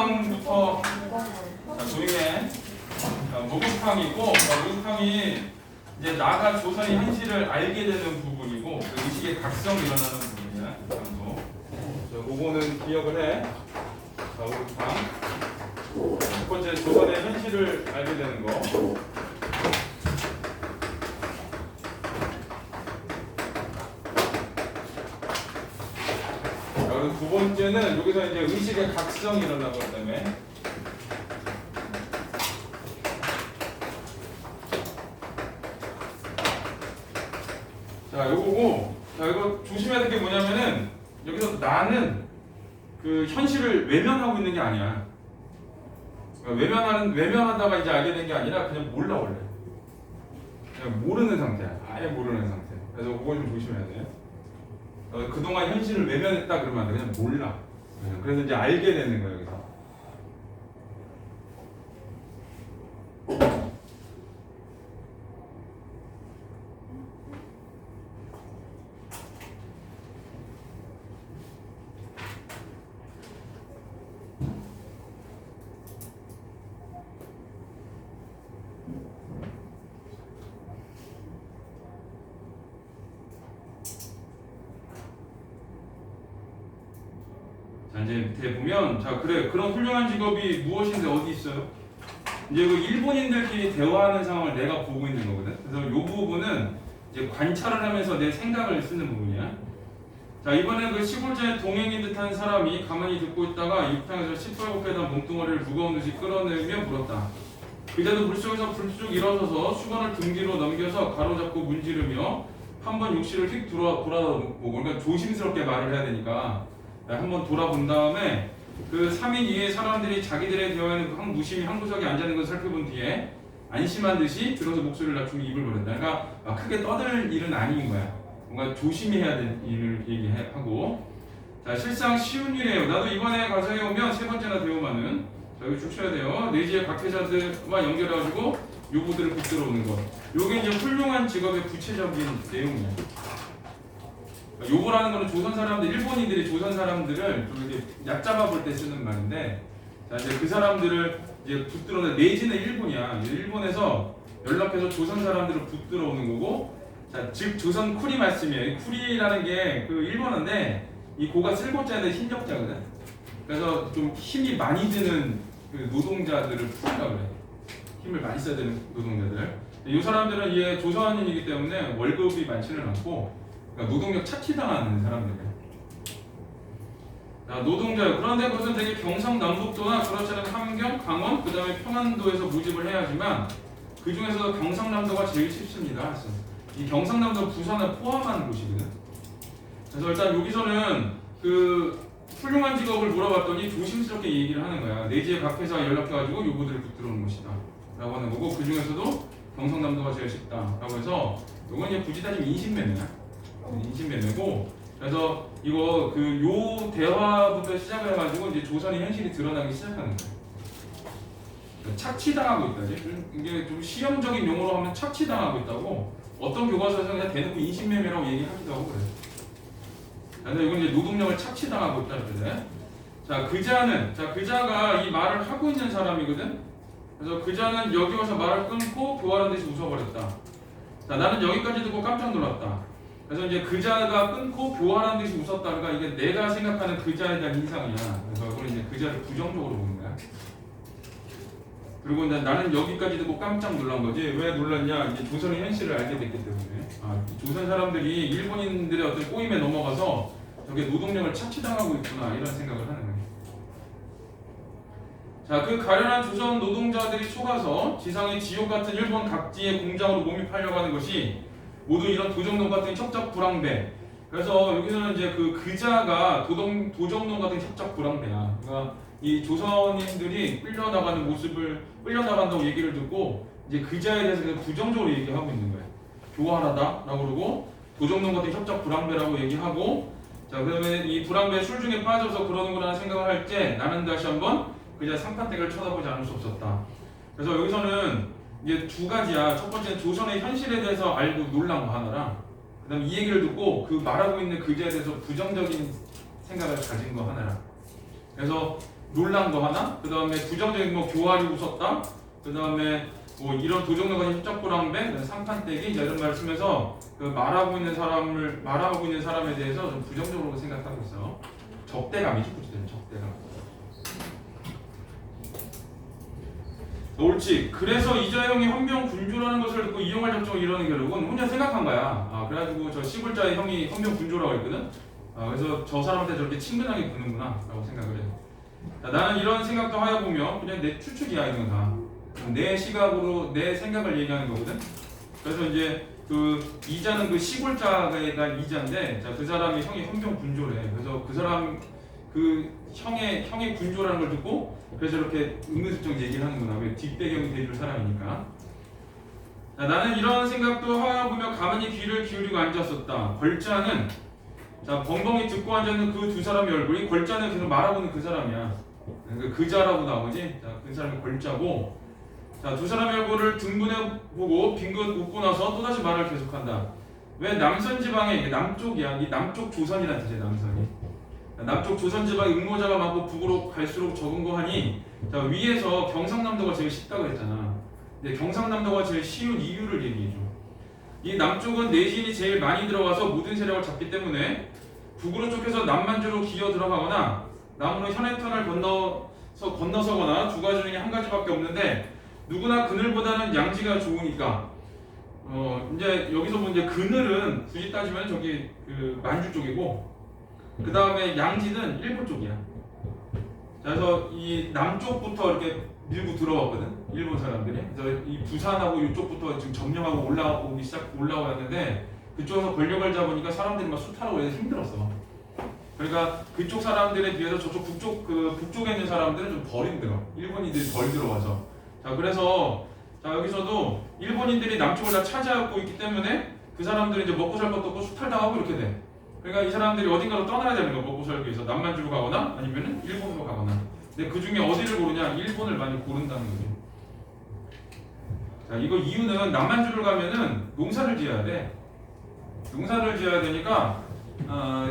목욕탕부터 조용해. 목욕탕이고 목욕탕이 이제 나가 조선의 현실을 알게 되는 부분이고 그 의식의 각성이 일어나는 부분이야. 그거는 기억을 해. 목욕탕. 첫 번째 조선의 현실을 알게 되는 거. 그리고 두 번째는 여기서 이제 의식의 각성이 일어나기 때문에. 자, 요거고, 자, 이거 조심해야 될 게 뭐냐면은, 여기서 나는 그 현실을 외면하고 있는 게 아니야. 그러니까 외면하다가 이제 알게 된 게 아니라 그냥 몰라, 원래. 그냥 모르는 상태야. 아예 모르는 상태. 그래서 그거 좀 조심해야 돼. 그동안 현실을 외면했다 그러면 안 돼. 그냥 몰라. 그래서 이제 알게 되는 거야, 여기서. 자, 이제 밑에 보면, 자, 그래, 그런 훌륭한 직업이 무엇인데 어디 있어요? 이제 그 일본인들끼리 대화하는 상황을 내가 보고 있는 거거든. 그래서 이 부분은 이제 관찰을 하면서 내 생각을 쓰는 부분이야. 자, 이번에 그 시골자의 동행인 듯한 사람이 가만히 듣고 있다가 육탕에서 시뻘겋게다 몸뚱아리를 무거운 듯이 끌어내며 물었다. 그자도 물속에서 불쑥 일어서서 수건을 등 뒤로 넘겨서 가로잡고 문지르며 한번 욕실을 휙 돌아보고, 그러니까 조심스럽게 말을 해야 되니까 한번 돌아본 다음에 그 3인 이외의 사람들이 자기들의 대화에는 무심히 한 구석에 앉아있는 것을 살펴본 뒤에 안심한 듯이 들어서 목소리를 낮추며 입을 벌였다. 그러니까 크게 떠들 일은 아닌 거야. 뭔가 조심히 해야 될 일을 얘기하고. 자, 실상 쉬운 일이에요. 나도 이번에 가서에 오면 세 번째나 배우면은, 자, 여기 쭉 쳐야 돼요. 내지의 각회자들과 연결해가지고 요구들을 붙들어 오는 것. 요게 이제 훌륭한 직업의 구체적인 내용이야. 요거라는 거는 조선 사람들, 일본인들이 조선 사람들을 좀 이렇게 얕잡아 볼 때 쓰는 말인데, 자, 이제 그 사람들을 이제 붙들어, 내지는 일본이야. 일본에서 연락해서 조선 사람들을 붙들어 오는 거고, 자, 즉 조선 쿠리 말씀이에요. 쿠리라는 게 그 일본어인데, 이 고가 쓸고자인데 힘적자거든. 그래서 좀 힘이 많이 드는 그 노동자들을 쿠리라고 그래. 힘을 많이 써야 되는 노동자들. 이 사람들은 이게 조선인이기 때문에 월급이 많지는 않고, 그러니까 노동력 착취당하는 사람들이에요. 자, 노동자요. 그런데 그것은 되게 경상남북도나 그렇지 않은 함경, 강원, 그 다음에 평안도에서 모집을 해야 하지만 그 중에서도 경상남도가 제일 쉽습니다. 이 경상남도 부산을 포함한 곳이거든. 그래서 일단 여기서는 그 훌륭한 직업을 물어봤더니 조심스럽게 얘기를 하는 거야. 내지의 각 회사에 연락해가지고 요구들을 붙들어오는 것이다 라고 하는 거고, 그 중에서도 경상남도가 제일 쉽다 라고 해서 이건 이제 굳이 따지면 인신매매야. 인신매매고, 그래서 이거 그 요 대화부터 시작을 해가지고 이제 조선의 현실이 드러나기 시작하는 거예요. 착취당하고 있다. 이게 좀 시험적인 용어로 하면 착취당하고 있다고 어떤 교과서에서 그냥 대놓고 인신매매라고 얘기하기도 하고 그래요. 그래서 이건 이제 노동력을 착취당하고 있다 그래. 자, 그자가 이 말을 하고 있는 사람이거든. 그래서 그자는 여기 와서 말을 끊고 교활한 듯이 웃어버렸다. 자, 나는 여기까지 듣고 깜짝 놀랐다. 그래서 이제 그자가 끊고 교활한 듯이 웃었다. 그러니까 이게 내가 생각하는 그자에 대한 인상이야. 그래서 그걸 이제 그자를 부정적으로 보는 거야. 그리고 이제 나는 여기까지 듣고 깜짝 놀란 거지. 왜 놀랐냐? 이제 조선의 현실을 알게 됐기 때문에. 조선 사람들이 일본인들의 어떤 꼬임에 넘어가서 저게 노동력을 착취당하고 있구나 이런 생각을 하는 거예요. 자, 그 가련한 조선 노동자들이 속아서 지상의 지옥 같은 일본 각지의 공장으로 몸입하려고 하는 것이 모두 이런 도적놈 같은 첩첩불황배. 그래서 여기서는 이제 그 그자가 도적놈 같은 첩첩불황배야. 그러니까 이 조선인들이 끌려나간다고 얘기를 듣고 이제 그자에 대해서 그냥 부정적으로 얘기하고 있는 거예요. 교활하다라고 그러고 도적놈 같은 첩첩불황배라고 얘기하고, 자, 그러면 이 불황배의 술 중에 빠져서 그러는구나 생각을 할 때 나는 다시 한번 그자 상판댁을 쳐다보지 않을 수 없었다. 그래서 여기서는 이게 두 가지야. 첫 번째는 조선의 현실에 대해서 알고 놀란 거 하나랑, 그 다음에 이 얘기를 듣고 그 말하고 있는 그자에 대해서 부정적인 생각을 가진 거 하나랑. 그래서 논란도 하나, 그 다음에 부정적인 뭐 교활이 웃었다, 그 다음에 뭐 이런 도적능과 협작불황배, 상판떼기 이런 말을 쓰면서 그 말하고 있는 사람에 대해서 좀 부정적으로 생각하고 있어. 적대감이지, 구체적인 적대감. 옳지. 그래서 이자형이 헌병 군주라는 것을 듣고 이용할 작정을 이루는 결국은 혼자 생각한 거야. 그래가지고 저 시골자의 형이 헌병 군주라고 했거든. 그래서 저 사람한테 저렇게 친근하게 구는구나 라고 생각을 해. 나는 이런 생각도 하여 보며 그냥 내 추측이야. 이건 다 내 시각으로 내 생각을 얘기하는 거거든. 그래서 이제 그 이자는 그 시골자가 이자인데, 자, 그 사람이 형이 헌병 군주래. 그래서 그 사람 그 형의 군주라는 걸 듣고 그래서 이렇게 은근슬쩍 얘기를 하는구나. 왜 뒷배경이 돼줄 사람이니까. 자, 나는 이런 생각도 하여 보며 가만히 귀를 기울이고 앉았었다. 걸자는, 자, 벙벙이 듣고 앉아있는 그 두 사람의 얼굴이, 걸자는 계속 말하고 있는 그 사람이야. 그자라고 나오지. 자, 그 사람이 걸자고. 자, 두 사람의 얼굴을 등분해보고 빙긋 웃고 나서 또다시 말을 계속한다. 왜 남선 지방에, 남쪽이야. 이 남쪽 조선이라는 뜻이야. 남선이. 남쪽 조선 지방에 응모자가 많고 북으로 갈수록 적은 거 하니, 자, 위에서 경상남도가 제일 쉽다고 했잖아. 근데 경상남도가 제일 쉬운 이유를 얘기해줘. 이 남쪽은 내진이 제일 많이 들어가서 모든 세력을 잡기 때문에 북으로 쫓겨서 남만주로 기어 들어가거나 남으로 현해탄을 건너서거나 두 가지 중에 한 가지밖에 없는데, 누구나 그늘보다는 양지가 좋으니까. 이제 여기서 본 이제 그늘은 굳이 따지면 저기 그 만주 쪽이고, 그 다음에 양지는 일본 쪽이야. 자, 그래서 이 남쪽부터 이렇게 밀고 들어왔거든, 일본 사람들이. 그래서 이 부산하고 이쪽부터 지금 점령하고 올라왔는데, 그쪽에서 권력을 잡으니까 사람들이 막 수탈하고 해서 힘들었어. 그러니까 그쪽 사람들에 비해서 저쪽 북쪽에 있는 사람들은 좀 덜 힘들어. 일본인들이 덜 들어와서. 자, 그래서 자, 여기서도 일본인들이 남쪽을 다 차지하고 있기 때문에 그 사람들이 이제 먹고 살 것도 없고 수탈당하고 이렇게 돼. 그러니까 이 사람들이 어딘가로 떠나야 되는 거야. 먹고 살기 위해서 남만주로 가거나 아니면은 일본으로 가거나. 근데 그 중에 어디를 고르냐? 일본을 많이 고른다는 거죠. 자, 이거 이유는 남만주를 가면은 농사를 지어야 돼. 농사를 지어야 되니까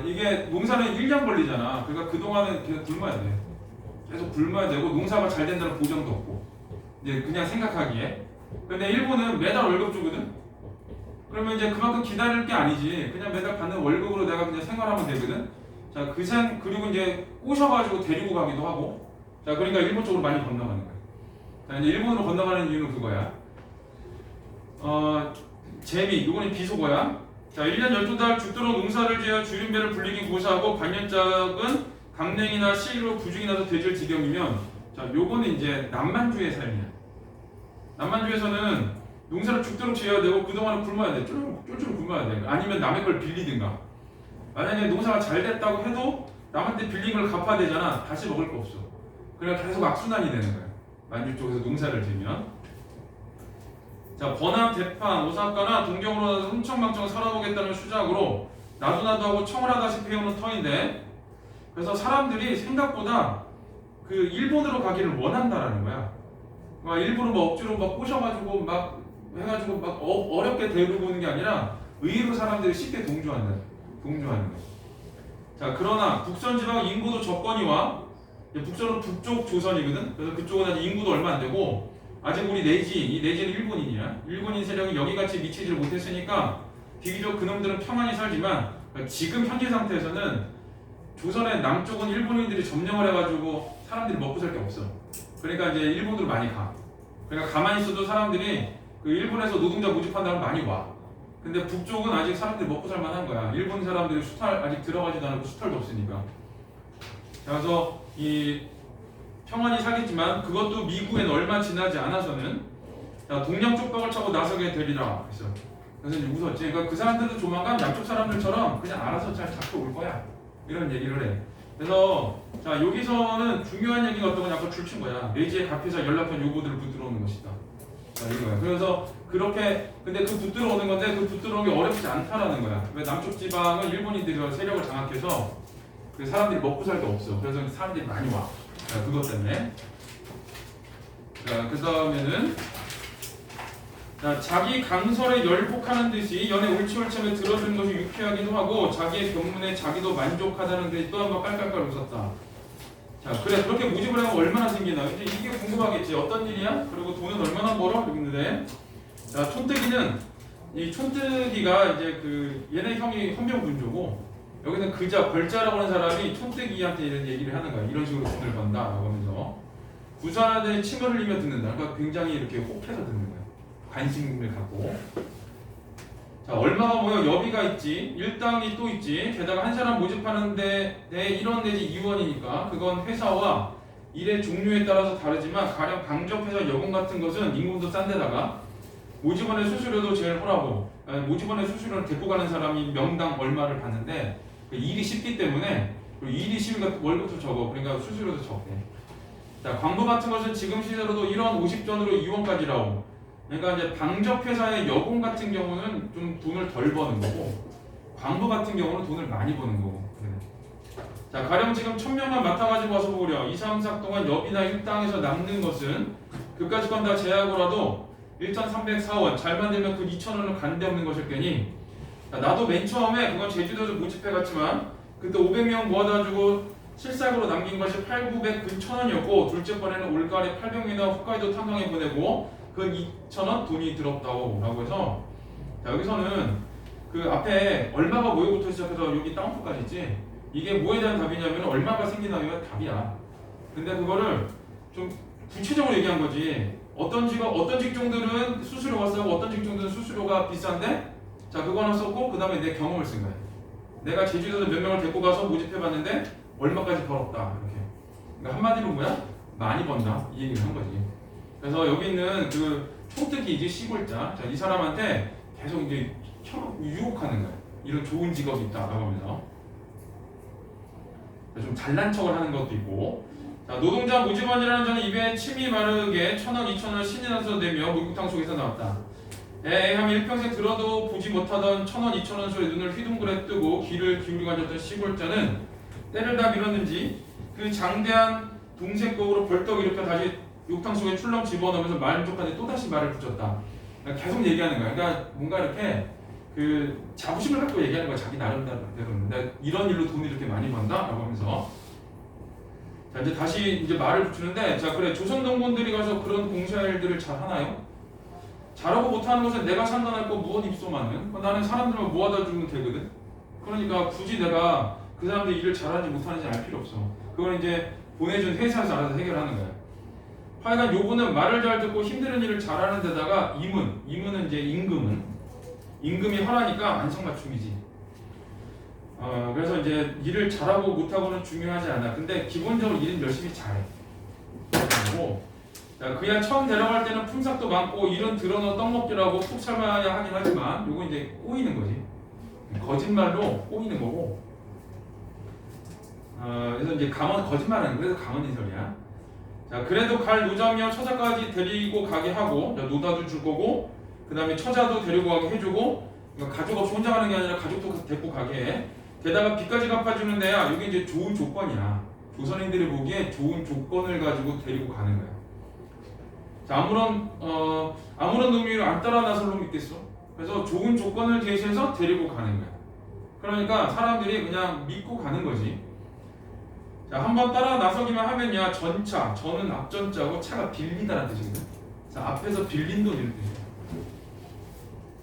이게 농사는 1년 걸리잖아. 그러니까 그동안은 계속 굶어야 돼. 계속 굶어야 되고 농사가 잘 된다는 보장도 없고. 이제 그냥 생각하기에. 근데 일본은 매달 월급 주거든. 그러면 이제 그만큼 기다릴 게 아니지. 그냥 매달 받는 월급으로 내가 그냥 생활하면 되거든. 자, 그리고 이제 꼬셔가지고 데리고 가기도 하고. 자, 그러니까 일본 쪽으로 많이 건너가는 거야. 자, 이제 일본으로 건너가는 이유는 그거야. 재미, 이거는 비속어야. 자, 1년 12달 죽도록 농사를 지어 주림배를 불리긴 고사하고 반년짝은 강냉이나 시로 부죽이 나서 돼질 지경이면, 자, 요거는 이제 남만주의 삶이야. 남만주에서는 농사를 죽도록 지어야 되고 그동안은 굶어야 돼. 쫄쫄 굶어야 돼. 아니면 남의 걸 빌리든가. 만약에 농사가 잘 됐다고 해도 남한테 빌린 걸 갚아야 되잖아. 다시 먹을 거 없어. 그러니까 계속 악순환이 되는 거야. 만주 쪽에서 농사를 지면. 자, 번암, 대판, 오사카나 동경으로 나서 흥청망청 살아보겠다는 수작으로 나도 하고 청을 하다시피 해오는 터인데, 그래서 사람들이 생각보다 그 일본으로 가기를 원한다라는 거야. 막 일부러 막 억지로 막 꼬셔가지고 막 해가지고 막 어렵게 데리고 오는 게 아니라 의외로 사람들이 쉽게 동조하는 거야. 자, 그러나 북선 지방 인구도 적거니와, 북선은 북쪽 조선이거든. 그래서 그쪽은 아직 인구도 얼마 안 되고 아직 우리 이 내지는 일본인이야. 일본인 세력이 여기같이 미치지를 못했으니까 비교적 그놈들은 평안히 살지만, 지금 현재 상태에서는 조선의 남쪽은 일본인들이 점령을 해가지고 사람들이 먹고 살 게 없어. 그러니까 이제 일본으로 많이 가. 그러니까 가만히 있어도 사람들이 그 일본에서 노동자 모집한다면 많이 와. 근데 북쪽은 아직 사람들이 먹고 살 만한 거야. 일본 사람들이 수탈 아직 들어가지도 않고 수탈도 없으니까. 그래서 이 평안히 살겠지만 그것도 미국엔 얼마 지나지 않아서는 동양 쪽박을 차고 나서게 되리라. 그래서 이제 웃었지. 그러니까 그 사람들도 조만간 남쪽 사람들처럼 그냥 알아서 잘 잡고 올 거야. 이런 얘기를 해. 그래서 자, 여기서는 중요한 얘기가 어떤 거냐, 아까 줄친 거야. 내지에 갑해서 연락한 요구들을 붙들어오는 것이다. 자, 이거야. 그래서 그렇게, 근데 그 붙들어오는 건데 그 붙들어오는 게 어렵지 않다라는 거야. 왜 남쪽 지방은 일본인들이 세력을 장악해서 그 사람들이 먹고 살 게 없어. 그래서 사람들이 많이 와. 자, 그것 때문에. 자, 그 다음에는 자기 강설에 열폭하는 듯이 연애 옳지옳지하게 들어주는 것이 유쾌하기도 하고 자기의 견문에 자기도 만족하다는 듯이 또 한 번 깔깔깔 웃었다. 자, 그래 그렇게 모집을 하면 얼마나 생기나 이제 이게 궁금하겠지. 어떤 일이야? 그리고 돈은 얼마나 벌어? 이러는데 자 촌뜨기는 이 촌뜨기가 이제 그 얘네 형이 헌병군주고 여기는 그자 벌자라고 하는 사람이 촌뜨기한테 이런 얘기를 하는 거야. 이런 식으로 돈을 번다라고 하면서 부산에 침을 흘리며 듣는다. 그러니까 굉장히 이렇게 혹해서 듣는 거야. 관심을 갖고. 자 얼마가 모여 여비가 있지 일당이 또 있지 게다가 한 사람 모집하는데 내 1원 내지 2원이니까 그건 회사와 일의 종류에 따라서 다르지만 가령 방적회사 여공 같은 것은 임금도 싼 데다가 모집원의 수수료도 제일 허라고 모집원의 수수료를 데리고 가는 사람이 명당 얼마를 받는데 일이 쉽기 때문에 그리고 일이 쉽으니까 월급도 적어 그러니까 수수료도 적대. 자 광고 같은 것은 지금 시세로도 1원 50전으로 2원까지라고 그러니까 이제 방적회사의 여공 같은 경우는 좀 돈을 덜 버는 거고 광부 같은 경우는 돈을 많이 버는 거고 그래. 자 가령 지금 1000명만 맡아가지고 와서 보려 2, 3, 4 동안 여비나 일당에서 남는 것은 그까짓 건 다 제하고라도 1,304원 잘 만들면 그 2,000원은 간데 없는 것일 거니 자, 나도 맨 처음에 그건 제주도에서 모집해갔지만 그때 500명 모아다주고 실상으로 남긴 것이 8,900 근 1,000원이었고 둘째 번에는 올가을에 800명이나 홋카이도 탄광에 보내고 그 2,000원 돈이 들었다고 라고 해서 자, 여기서는 그 앞에 얼마가 모여부터 시작해서 여기 다운표까지 있지 이게 뭐에 대한 답이냐면 얼마가 생기나요가 답이야. 근데 그거를 좀 구체적으로 얘기한 거지 어떤 직종들은 수수료가 싸고 어떤 직종들은 수수료가 비싼데 자 그거 하나 썼고 그 다음에 내 경험을 쓴 거야. 내가 제주도에서 몇 명을 데리고 가서 모집해봤는데 얼마까지 벌었다 이렇게. 그러니까 한마디로 뭐야? 많이 번다 이 얘기를 한 거지. 그래서 여기 있는 그 촌뜨기 시골자 자, 이 사람한테 계속 이제 유혹하는 거야. 이런 좋은 직업이 있다라고 하면서 좀 잘난 척을 하는 것도 있고 자, 노동자 모집원이라는 저는 입에 침이 마르게 1,000원, 2,000원 신이 나서 내며 목욕탕 속에서 나왔다. 하면 일평생 들어도 보지 못하던 1,000원, 2,000원 소리 눈을 휘둥그레 뜨고 귀를 기울이고 앉았던 시골자는 때를 다 밀었는지 그 장대한 동색곡으로 벌떡 일으켜 다시 욕탕 속에 출렁 집어넣으면서 만족한데 또다시 말을 붙였다. 그러니까 계속 얘기하는 거야. 그러니까 뭔가 이렇게 그 자부심을 갖고 얘기하는 거야. 자기 나름대로. 이런 일로 돈을 이렇게 많이 번다라고 하면서 자 이제 다시 이제 말을 붙이는데 자 그래 조선동군들이 가서 그런 봉사일들을 잘 하나요? 잘하고 못하는 것은 내가 판단할 거 무엇 입소만은 나는 사람들만 모아다 주면 되거든. 그러니까 굳이 내가 그 사람들 일을 잘하는지 못하는지 알 필요 없어. 그건 이제 보내준 회사에서 알아서 해결하는 거야. 하여간 요거는 말을 잘 듣고 힘든 일을 잘하는 데다가 임은은 이제 임금이 하라니까 안성맞춤이지. 그래서 이제 일을 잘하고 못하고는 중요하지 않아. 근데 기본적으로 일은 열심히 잘해. 그리고 그야 처음 데려갈 때는 품삯도 많고 일은 들어놓은 떡먹기라고 푹 삶아야 하긴 하지만 요거 이제 꼬이는 거지. 거짓말로 꼬이는 거고. 그래서 이제 거짓말은 그래서 강언인설이야. 자 그래도 갈 노자며 처자까지 데리고 가게 하고 노다도 줄 거고 그 다음에 처자도 데리고 가게 해주고 그러니까 가족 없이 혼자 가는 게 아니라 가족도 데리고 가게 해. 게다가 빚까지 갚아주는 데야. 이게 이제 좋은 조건이야. 조선인들이 보기에 좋은 조건을 가지고 데리고 가는 거야. 자 아무런 놈이 안 따라 나설 놈 있겠어? 그래서 좋은 조건을 제시해서 데리고 가는 거야. 그러니까 사람들이 그냥 믿고 가는 거지. 자, 한번 따라 나서기만 하면야 전차, 저는 앞전자고 차가 빌리다라는 뜻이거든. 자, 앞에서 빌린 돈 이런 뜻이야.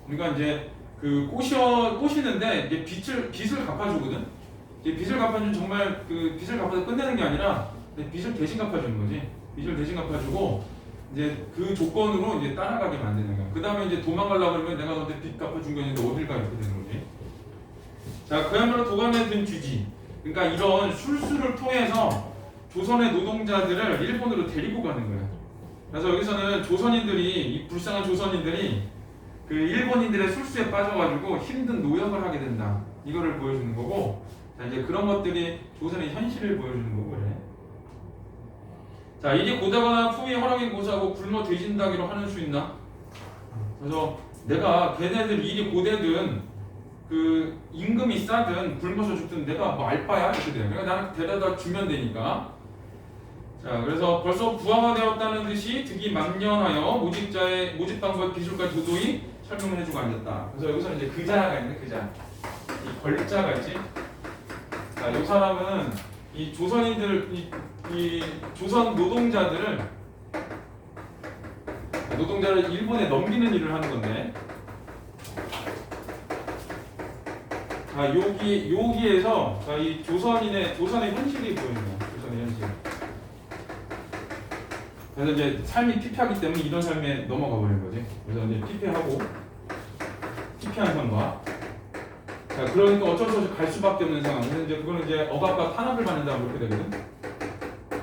그러니까 이제 그 꼬시는데 이제 빚을 갚아주거든. 이제 빚을 갚아주면 정말 그 빚을 갚아서 끝내는 게 아니라 빚을 대신 갚아주는 거지. 빚을 대신 갚아주고 이제 그 조건으로 이제 따라가게 만드는 거야. 그 다음에 이제 도망가려고 그러면 내가 너한테 빚 갚아준 거 있는데 어딜 가 이렇게 되는 거지. 자, 그야말로 도감에 든 쥐지. 그러니까 이런 술수를 통해서 조선의 노동자들을 일본으로 데리고 가는 거야. 그래서 여기서는 조선인들이 이 불쌍한 조선인들이 그 일본인들의 술수에 빠져가지고 힘든 노역을 하게 된다. 이거를 보여주는 거고, 자 이제 그런 것들이 조선의 현실을 보여주는 거고 그래. 자 일이 고되거나 품이 허락이 고사하고 굶어 돼진다기로 하는 수 있나? 그래서 내가 걔네들 일이 고되든 그 임금이 싸든 굶어서 죽든 내가 뭐 알바야 이렇게 돼. 그러니까 나는 데려다 주면 되니까. 자 그래서 벌써 부하가 되었다는 듯이 득이 만연하여 모집 방법 기술까지 도도히 설명을 해주고 앉았다. 그래서 여기서 이제 그자가 있네. 그자 이 걸자가 있지. 자 이 사람은 이 조선인들 이 이 조선 노동자를 일본에 넘기는 일을 하는 건데, 자 여기에서 자, 이 조선의 현실이 보이는 거야. 조선의 현실. 그래서 이제 삶이 피폐하기 때문에 이런 삶에 넘어가 버리는 거지. 그래서 이제 피폐한 삶과, 자 그러니까 어쩔 수 없이 갈 수밖에 없는 상황. 그래서 이제 그거는 이제 억압과 탄압을 받는다 그렇게 되거든.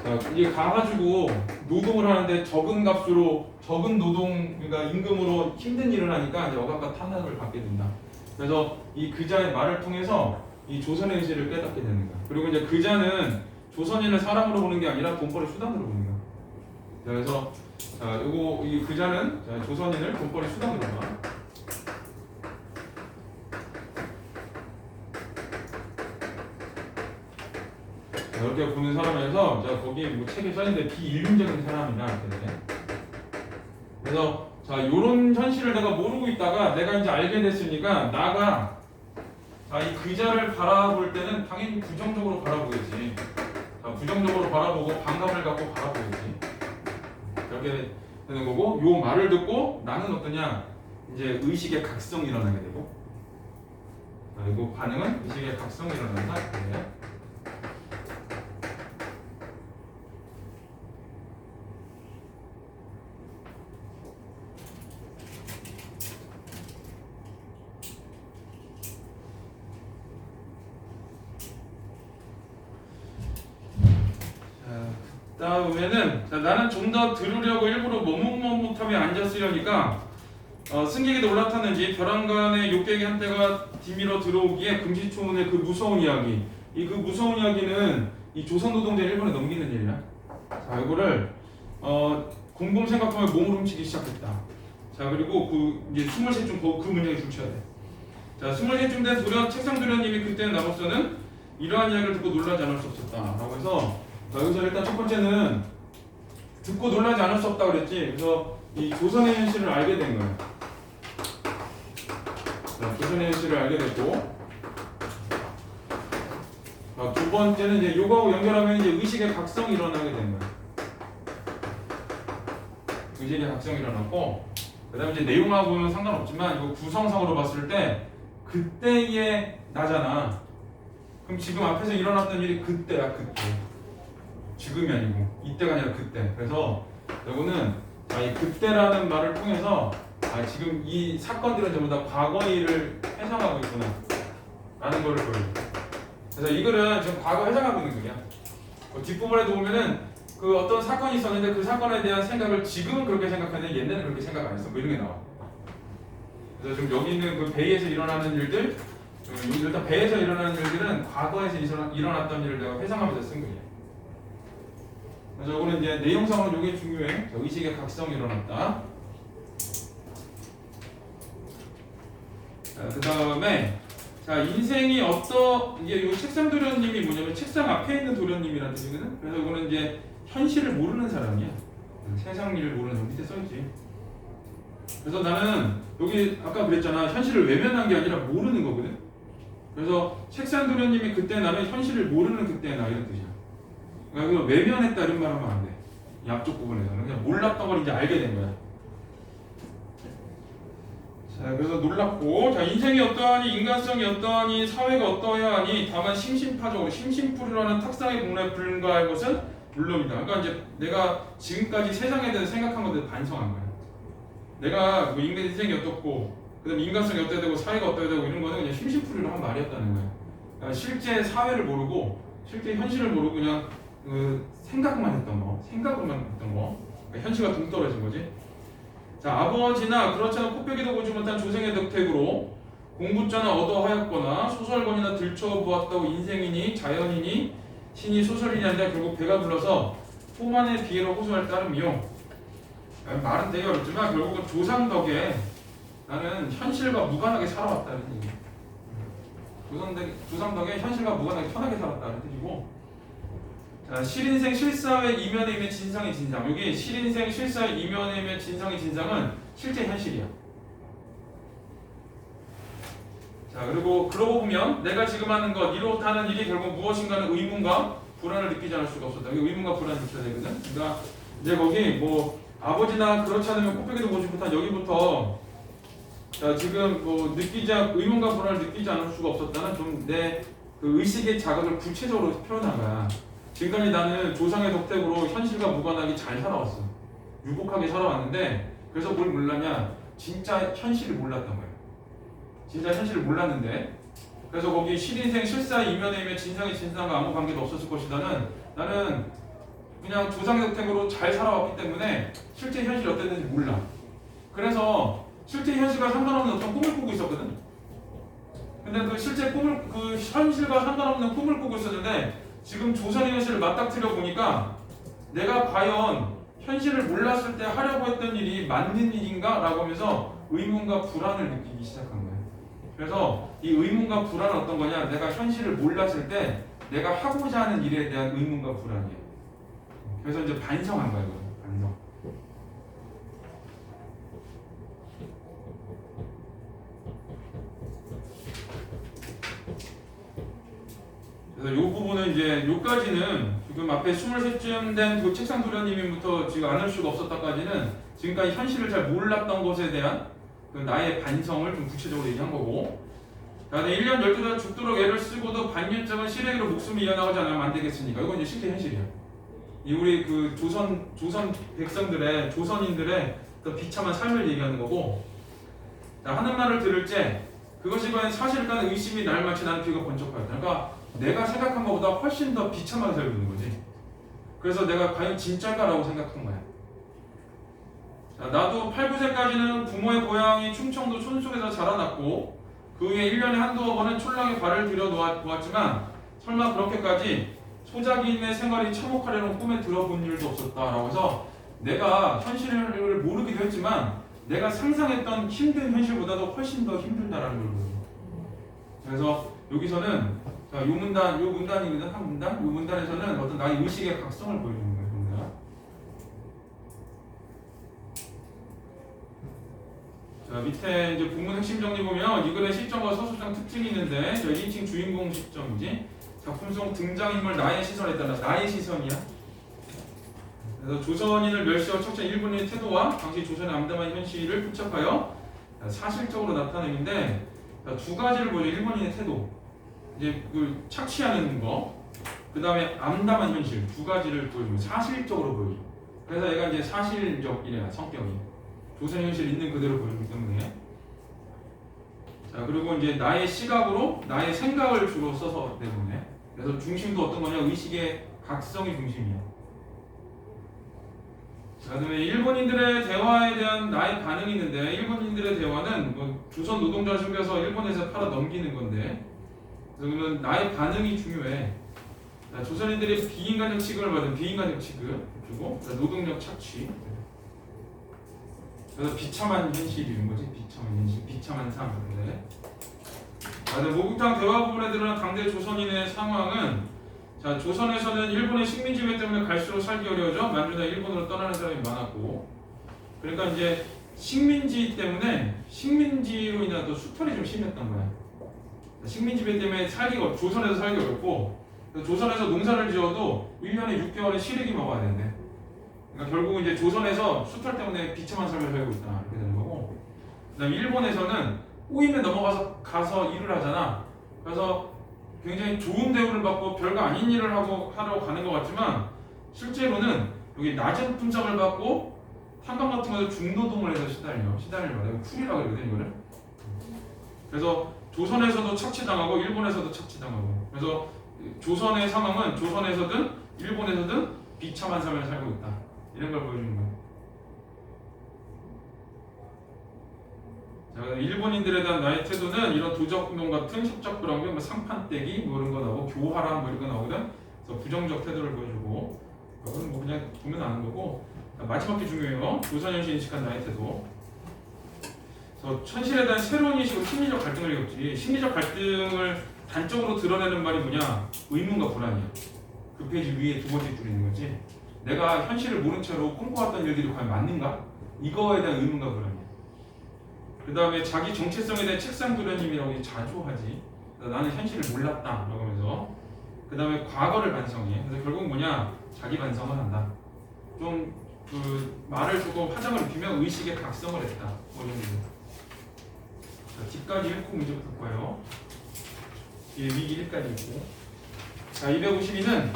자 이게 가가지고 노동을 하는데 적은 값으로 적은 노동, 그러니까 임금으로 힘든 일을 하니까 이제 억압과 탄압을 받게 된다. 그래서 이 그자의 말을 통해서 이 조선의 현실을 깨닫게 되는 거야. 그리고 이제 그자는 조선인을 사람으로 보는 게 아니라 돈벌이 수단으로 보는 거야. 그래서 자 요거 이 그자는 자, 조선인을 돈벌이 수단으로 봐. 이렇게 보는 사람에서 자 거기 뭐 책에 써있는데 비인륜적인 사람이다 이렇게 돼. 그래서 자 요런 현실을 내가 모르고 있다가 내가 이제 알게 됐으니까 나가 자 이 그자를 바라볼 때는 당연히 부정적으로 바라보겠지. 자 부정적으로 바라보고 반감을 갖고 바라보겠지. 이렇게 되는 거고, 요 말을 듣고 나는 어떠냐, 이제 의식의 각성이 일어나게 되고, 그리고 반응은 의식의 각성이 일어난다. 네. 다음에는 자, 나는 좀 더 들으려고 일부러 머뭇머뭇하며 앉았으려니까 승객이 올라탔는지 벼랑간의 욕객의 한때가 뒤밀어 들어오기에 금시초문의 그 무서운 이야기, 이 그 무서운 이야기는 이 조선 노동자 일본에 넘기는 일이야. 자 이거를 곰곰 생각하며 몸을 훔치기 시작했다. 자 그리고 그 이제 23중 그 문장에 붙여야 돼. 자 23중 된 책상 도련님이 그때는 나로서는 이러한 이야기를 듣고 놀라지 않을 수 없었다라고 해서, 자, 여기서 일단 첫 번째는 듣고 놀라지 않을 수 없다 그랬지. 그래서 이 조선의 현실을 알게 된 거예요. 자, 조선의 현실을 알게 됐고, 자, 두 번째는 이제 요거하고 연결하면 이제 의식의 각성이 일어나게 된 거예요. 의식의 각성이 일어났고, 그다음에 이제 내용하고는 상관없지만 이거 구성상으로 봤을 때 그때의 나잖아. 그럼 지금 앞에서 일어났던 일이 그때야, 그때. 지금이 아니고 이때가 아니라 그때. 그래서 이거는 이 그때라는 말을 통해서 지금 이 사건들은 전부 다 과거의 일을 회상하고 있구나 라는 걸 보여요. 그래서 이 글은 지금 과거 회상하고 있는 글이야. 뒷부분에도 보면은 그 어떤 사건이 있었는데 그 사건에 대한 생각을 지금은 그렇게 생각하는데 옛날에는 그렇게 생각 안 했어, 뭐 이런 게 나와. 그래서 지금 여기 있는 그 배에서 일어나는 일들, 일단 배에서 일어나는 일들은 과거에서 일어났던 일을 내가 회상하면서 쓴 글이야. 그래서 이거는 이제 내용상으로 이게 중요해. 의식의 각성이 일어났다. 그 다음에 자 인생이 이게 요 책상 도련님이 뭐냐면 책상 앞에 있는 도련님이라는 뜻이거든. 그래서 이거는 이제 현실을 모르는 사람이야. 세상 일을 모르는 사람. 밑에 써있지. 그래서 나는 여기 아까 그랬잖아, 현실을 외면한 게 아니라 모르는 거거든. 그래서 책상 도련님이 그때 나는 현실을 모르는 그때 나 이런 뜻이야. 그러니까 외면했다 이런 말 하면 안 돼. 이 앞쪽 부분에서는 그냥 몰랐던 걸 이제 알게 된 거야. 자 그래서 놀랍고, 자 인생이 어떠하니, 인간성이 어떠하니, 사회가 어떠해야 하니, 다만 심심파적으로 심심풀이라는 탁상의 공로에 불과할 것은 물론이다. 그러니까 이제 내가 지금까지 세상에 대해서 생각한 것에 반성한 거야. 내가 뭐 인간 인생이 어떻고, 그다음 인간성이 어떻게 되고, 사회가 어떻게 되고 이런 거는 그냥 심심풀이로 한 말이었다는 거야. 그러니까 실제 사회를 모르고, 실제 현실을 모르고 그냥 생각만 했던 거, 생각으로만 했던 거, 그러니까 현실과 동떨어진 거지. 자 아버지나 그렇지 않아 코빼기도 보지 못한 조생의 덕택으로 공부자나 얻어하였거나 소설권이나 들춰보았다고 인생이니 자연이니 신이 소설이니 아니라 결국 배가 불러서 포만의 비애로 호소할 따름이요. 말은 되게 어렵지만 결국은 조상 덕에 나는 현실과 무관하게 살아왔다는 얘기예요. 조상 덕에 현실과 무관하게 편하게 살았다는 뜻이고, 자, 실인생 실사회 이면에 있는 진상의 진상. 여기 실인생 실사회 이면에 있는 진상의 진상은 실제 현실이야. 자 그리고 그러고 보면 내가 지금 하는 것, 이렇다는 일이 결국 무엇인가는 의문과 불안을 느끼지 않을 수가 없었다. 여기 의문과 불안을 붙여야 되거든. 그러니까 이제 거기 뭐 아버지나 그렇지 않으면 곱빼기도 보지 못한 여기부터 자 지금 뭐 의문과 불안을 느끼지 않을 수가 없었다는 좀 내 그 의식의 자극을 구체적으로 표현한 거야. 지금까지 나는 조상의 덕택으로 현실과 무관하게 잘 살아왔어. 유복하게 살아왔는데 그래서 뭘 몰랐냐? 진짜 현실을 몰랐던 거야. 진짜 현실을 몰랐는데 그래서 거기 실인생 실사 이면에 이면 진상의 진상과 아무 관계도 없었을 것이다는 나는 그냥 조상의 덕택으로 잘 살아왔기 때문에 실제 현실이 어땠는지 몰라. 그래서 실제 현실과 상관없는 어떤 꿈을 꾸고 있었거든. 근데 그 실제 꿈을 그 현실과 상관없는 꿈을 꾸고 있었는데 지금 조선의 현실을 맞닥뜨려 보니까 내가 과연 현실을 몰랐을 때 하려고 했던 일이 맞는 일인가? 라고 하면서 의문과 불안을 느끼기 시작한 거예요. 그래서 이 의문과 불안은 어떤 거냐? 내가 현실을 몰랐을 때 내가 하고자 하는 일에 대한 의문과 불안이에요. 그래서 이제 반성한 거예요. 반성. 그래서 이 부분은 이제 요까지는 지금 앞에 23쯤 된 그 책상 도련님부터 지금 안 할 수가 없었다까지는 지금까지 현실을 잘 몰랐던 것에 대한 그 나의 반성을 좀 구체적으로 얘기한 거고, 그다음에 1년 12달 죽도록 애를 쓰고도 반년쯤은 시래기로 목숨을 이어나가지 않으면 안 되겠으니까 이건 이제 실제 현실이야. 이 우리 그 조선 백성들의 조선인들의 그 비참한 삶을 얘기하는 거고, 자, 하는 말을 들을 때 그것이 과연 사실일까 의심이 날 마치 나는 귀가 번쩍하였다. 그러니까 내가 생각한 것보다 훨씬 더 비참하게 살고 있는 거지. 그래서 내가 과연 진짜일까라고 생각한 거야. 자, 나도 8, 9세까지는 부모의 고향이 충청도 촌속에서 자라났고 그 후에 1년에 한두어 번은 촌락에 발을 들여 놓았지만 설마 그렇게까지 소작인의 생활이 참혹하려는 꿈에 들어본 일도 없었다라고 해서 내가 현실을 모르기도 했지만 내가 상상했던 힘든 현실보다도 훨씬 더 힘들다라는 걸 보여요. 그래서 여기서는 자, 요 문단이거든, 한 문단. 요 문단에서는 어떤 나의 의식의 각성을 보여주는 거예요. 자, 밑에 이제 본문 핵심 정리 보면 이 글의 시점과 서술상 특징이 있는데 1인칭 주인공 시점이지. 작품 속 등장인물 나의 시선에 따라 나의 시선이야. 그래서 조선인을 멸시하고 척자 일본인의 태도와 당시 조선의 암담한 현실을 포착하여 사실적으로 나타내는데 두 가지를 보여줘. 일본인의 태도, 이제 그 착취하는 거, 그 다음에 암담한 현실 두 가지를 보여주고 사실적으로 보여줘. 그래서 얘가 이제 사실적이래 성격이 조선 현실 있는 그대로 보여주기 때문에. 자, 그리고 이제 나의 시각으로 나의 생각을 주로 써서 때문에. 그래서 중심도 어떤 거냐? 의식의 각성이 중심이야. 자, 그다음에 일본인들의 대화에 대한 나의 반응이 있는데 일본인들의 대화는 뭐 조선 노동자 속여서 일본에서 팔아 넘기는 건데 그러면 나의 반응이 중요해. 자, 조선인들이 비인간적 취급을 받은 비인간적 취급 그리고 노동력 착취. 그래서 비참한 현실인 거지. 비참한 현실, 비참한 삶. 네. 목욕탕 대화 부분에 드러난 당대 조선인의 상황은 자, 조선에서는 일본의 식민 지배 때문에 갈수록 살기 어려워져 만주나 일본으로 떠나는 사람이 많았고, 그러니까 이제 식민지 때문에 식민지로 인한 또 수탈이 좀 심했던 거야. 식민 지배 때문에 조선에서 살기 어렵고 조선에서 농사를 지어도 1년에 6개월은 시래기 먹어야 되는데, 그러니까 결국은 이제 조선에서 수탈 때문에 비참한 삶을 살고 있다 이렇게 되는 거고, 그다음에 일본에서는 꼬임에 넘어가서 일을 하잖아. 그래서 굉장히 좋은 대우를 받고 별거 아닌 일을 하러 가는 것 같지만 실제로는 여기 낮은 품삯을 받고 탄광 같은 거에서 중노동을 해서 시달려 말이야. 쿨이라고 그러거든 이거를. 그래서 조선에서도 착취당하고 일본에서도 착취당하고, 그래서 조선의 상황은 조선에서든 일본에서든 비참한 삶을 살고 있다 이런 걸 보여주는 거예요. 자, 일본인들에 대한 나의 태도는 이런 도적놈 같은 협작 불황경, 상판떼기 뭐 이런 거 나오고 교활함 뭐 이런 거 나오거든. 그래서 부정적 태도를 보여주고 그건 뭐 그냥 보면 아는 거고. 마지막 게 중요해요. 조선현실 인식한 나의 태도. 그래서 현실에 대한 새로운 인식으로 심리적 갈등을 겪지. 심리적 갈등을 단적으로 드러내는 말이 뭐냐? 의문과 불안이야. 그 페이지 위에 두 번째 줄에 있는 거지. 내가 현실을 모른 채로 꿈꿔왔던 일들이 과연 맞는가? 이거에 대한 의문과 불안이야. 그 다음에 자기 정체성에 대해 책상 도련님이라고 자주 하지. 나는 현실을 몰랐다 라고 하면서. 그 다음에 과거를 반성해. 그래서 결국 뭐냐? 자기 반성을 한다. 좀 그 말을 조금 화장을 입히면 의식의 각성을 했다. 뭐 이런 거. 자, 뒷까지 읽고 문제부터 볼까요? 뒤에 위기 1까지 읽고. 자, 252는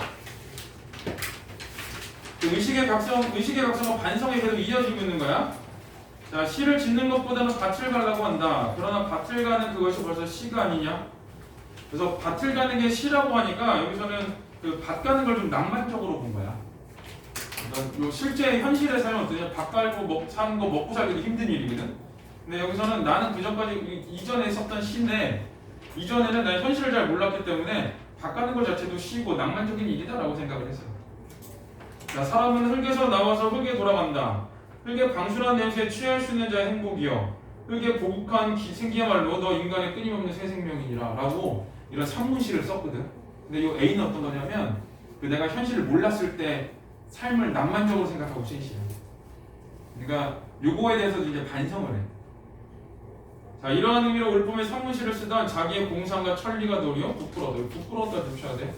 의식의 각성과 반성이 계속 이어지고 있는 거야. 자, 시를 짓는 것보다는 밭을 가려고 한다. 그러나 밭을 가는 그것이 벌써 시가 아니냐? 그래서 밭을 가는 게 시라고 하니까 여기서는 그 밭 가는 걸 좀 낭만적으로 본 거야. 그러니까 요 실제 현실의 삶은 어떠냐? 밭 갈고 사는 거 먹고 살기도 힘든 일이거든. 근데 여기서는 나는 그전까지 이전에 썼던 시인데 이전에는 난 현실을 잘 몰랐기 때문에 밭 가는 것 자체도 시고 낭만적인 일이다라고 생각을 했어요. 자, 사람은 흙에서 나와서 흙에 돌아간다. 흙의 방출한 냄새에 취할 수 있는 자의 행복이여. 흙에 보국한 생기야말로 너 인간의 끊임없는 새 생명이니라 라고 이런 산문시를 썼거든. 근데 이 A는 어떤 거냐면 그 내가 현실을 몰랐을 때 삶을 낭만적으로 생각하고 쓴 시야. 그러니까 요거에 대해서도 이제 반성을 해. 자, 이러한 의미로 울품의 산문시를 쓰던 자기의 공상과 천리가 도리어 부끄러워도 부끄러웠다 주셔야 돼.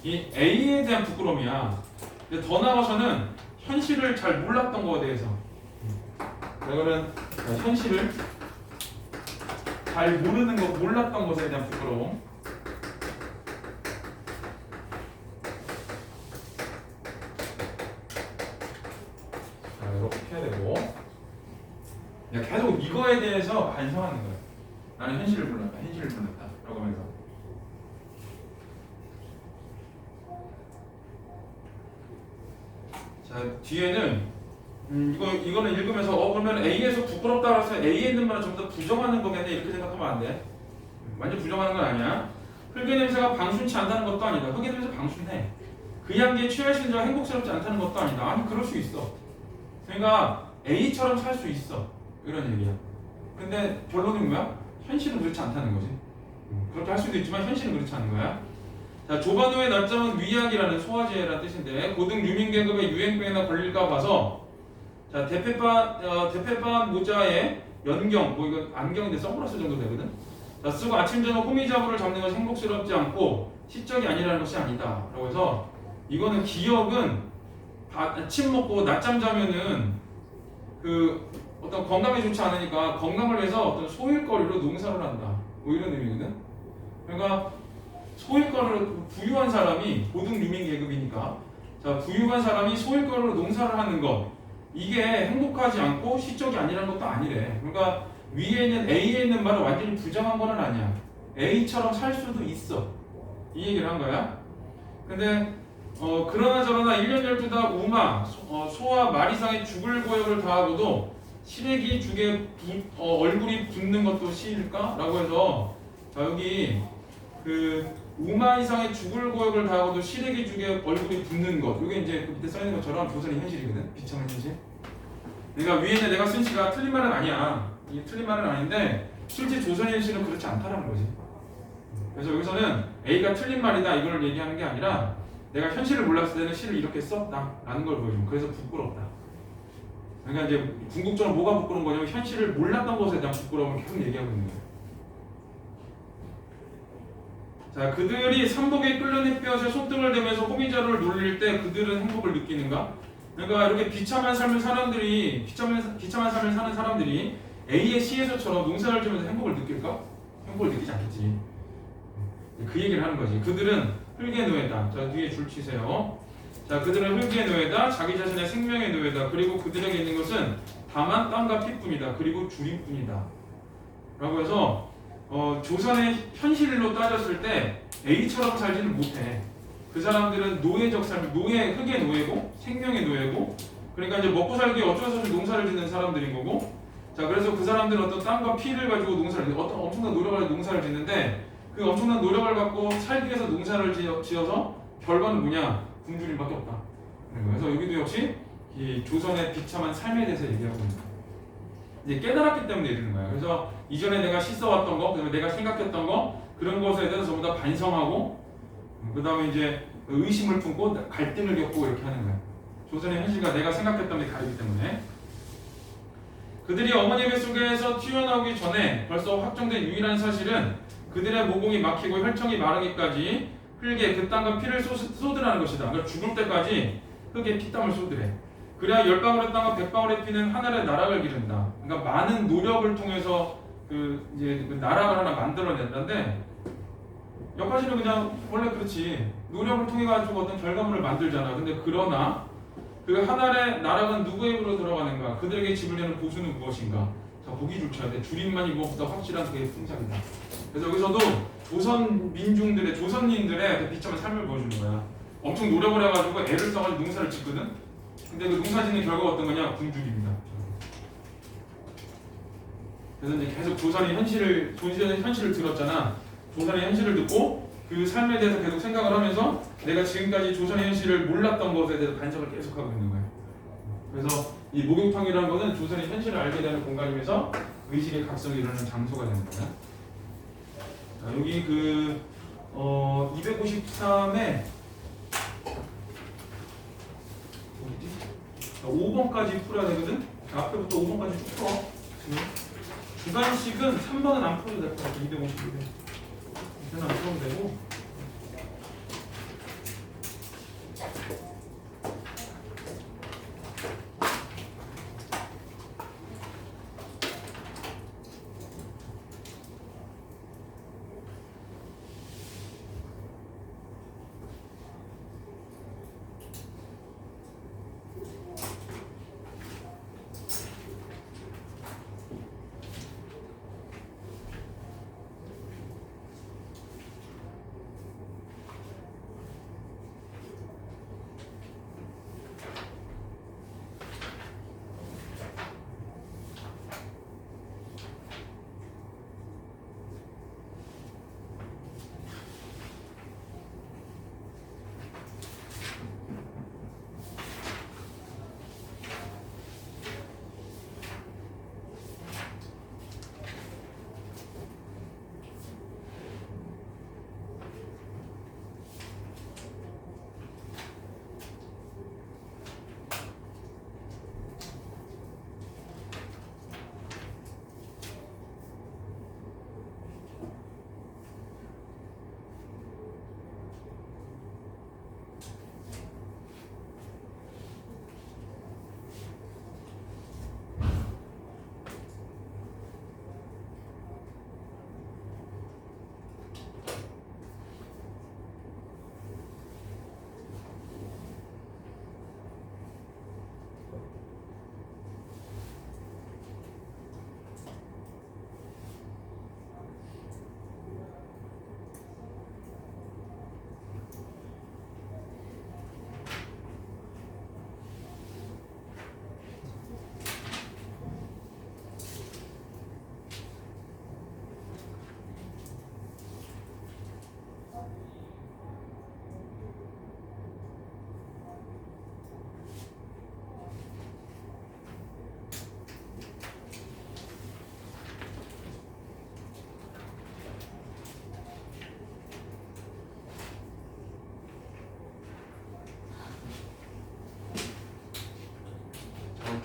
이 A에 대한 부끄러움이야. 근데 더 나아가서는 현실을 잘 몰랐던 거에 대해서 이거는 현실을 잘 모르는 거 몰랐던 것에 대한 부끄러움. 자, 이렇게 해야 되고 계속 이거에 대해서 반성하는 거야. 나는 현실을 몰랐다 라고 하면서. 자, 뒤에는 이거는 읽으면서 그러면 A에서 부끄럽다고 해서 A에 있는 말을 전부 다 부정하는 거겠네 이렇게 생각하면 안 돼. 완전 부정하는 건 아니야. 흙의 냄새가 방순치 않다는 것도 아니다. 흙의 냄새 방순해. 그 향기에 취할 수 있는 자가 행복스럽지 않다는 것도 아니다. 아니 그럴 수 있어. 그러니까 A처럼 살 수 있어. 이런 얘기야. 근데 결론은 뭐야? 현실은 그렇지 않다는 거지. 그렇게 할 수도 있지만 현실은 그렇지 않은 거야. 자, 조반호의 날짜는 위약이라는 소화제라는 뜻인데 고등 유민계급의 유행병이나 걸릴까 봐서 자, 대패반 모자에 연경, 뭐 이거 안경인데 선글라스 정도 되거든. 자, 쓰고 아침 저녁 호미자부를 잡는 것이 행복스럽지 않고 시적이 아니라는 것이 아니다. 라고 해서 이거는 기억은 아침 먹고 낮잠 자면은 그 어떤 건강에 좋지 않으니까 건강을 위해서 어떤 소일거리로 농사를 한다. 뭐 이런 의미거든. 그러니까 소일거리로 부유한 사람이 고등 유민 계급이니까 자, 부유한 사람이 소일거리로 농사를 하는 것 이게 행복하지 않고 시적이 아니라는 것도 아니래. 그러니까 위에 있는 A에 있는 말을 완전히 부정한 건 아니야. A처럼 살 수도 있어. 이 얘기를 한 거야. 근데 그러나 저러나 1년 12다 우마 소와 말 이상의 죽을 고역을 다하고도 시래기 죽에 얼굴이 붓는 것도 시일까? 라고 해서 자, 여기 그 우마 이상의 죽을 고역을 다하고도 시래기 죽에 얼굴이 붓는 것 이게 이제 그 밑에 써있는 것처럼 조선의 현실이거든. 비참한 현실. 그러니까 위에는 내가 쓴 시가 틀린 말은 아니야. 이 틀린 말은 아닌데 실제 조선의 현실은 그렇지 않다는 거지. 그래서 여기서는 A가 틀린 말이다 이걸 얘기하는 게 아니라 내가 현실을 몰랐을 때는 시를 이렇게 썼다라는 걸 보여주고 그래서 부끄럽다. 그러니까 이제 궁극적으로 뭐가 부끄러운 거냐면 현실을 몰랐던 것에 대한 부끄러움을 계속 얘기하고 있는 거예요. 자, 그들이 삼복에 끓는 햇볕에 손등을 대면서 호미자루를 놀릴 때 그들은 행복을 느끼는가? 그러니까 이렇게 비참한 삶을 사는 사람들이 A의 시에서처럼 농사를 지면서 행복을 느낄까? 행복을 느끼지 않겠지. 그 얘기를 하는 거지. 그들은 흙의 노예다. 자, 뒤에 줄 치세요. 자, 그들은 흙의 노예다. 자기 자신의 생명의 노예다. 그리고 그들에게 있는 것은 다만 땀과 피뿐이다. 그리고 줄임뿐이다. 라고 해서 조선의 현실로 따졌을 때 A처럼 살지는 못해. 그 사람들은 노예적 삶, 흙의 노예고 생명의 노예고 그러니까 이제 먹고 살기 어쩔 수 없이 농사를 짓는 사람들인 거고 자, 그래서 그 사람들은 어떤 땀과 피를 가지고 농사를 어떤 엄청난 노력을 가지고 농사를 짓는데 그 엄청난 노력을 갖고 살기 위해서 농사를 지어서 결과는 뭐냐? 굶주림밖에 없다. 그래서 여기도 역시 이 조선의 비참한 삶에 대해서 얘기하고 있는 거예요. 이제 깨달았기 때문에 이러는 거야. 그래서 이전에 내가 씻어왔던 거, 그다음에 내가 생각했던 거 그런 것에 대해서 전부 다 반성하고 그다음에 이제 의심을 품고 갈등을 겪고 이렇게 하는 거야. 조선의 현실과 내가 생각했던 게 다르기 때문에 그들이 어머니 뱃속에서 튀어나오기 전에 벌써 확정된 유일한 사실은 그들의 모공이 막히고 혈청이 마르기까지 흙에 그 땅과 피를 쏟으라는 것이다. 그러니까 죽을 때까지 흙에 피땀을 쏟으래. 그래야 10방울의 땅과 100방울의 피는 하늘의 나락을 기른다. 그러니까 많은 노력을 통해서 이제 그 나락을 하나 만들어낸다는데 여기까지는 그냥 원래 그렇지. 노력을 통해 가지고 어떤 결과물을 만들잖아. 근데 그러나 그 하늘의 나락은 누구의 입으로 들어가는가? 그들에게 집을 내는 보수는 무엇인가? 자, 보기 좋죠. 근데 줄임만이 무엇보다 확실한 그의 풍작이다. 그래서 여기서도 조선 민중들의 조선인들의 그 비참한 삶을 보여주는 거야. 엄청 노력을 해가지고 애를 써가지고 농사를 짓거든. 근데 그 농사 짓는 결과가 어떤 거냐? 굶주립니다. 그래서 이제 계속 조선의 현실을 들었잖아. 조선의 현실을 듣고 그 삶에 대해서 계속 생각을 하면서 내가 지금까지 조선의 현실을 몰랐던 것에 대해서 반성을 계속하고 있는 거야. 그래서 이 목욕탕이라는 것은 조선의 현실을 알게 되는 공간이면서 의식의 각성이 일어나는 장소가 되는 거야. 자, 여기 253에 5번까지 풀어야 되거든? 앞에부터 5번까지 쭉 풀어. 주관식은 3번은 안 풀어도 될 것 같아. 251에. 이제는 안 풀어도 되고.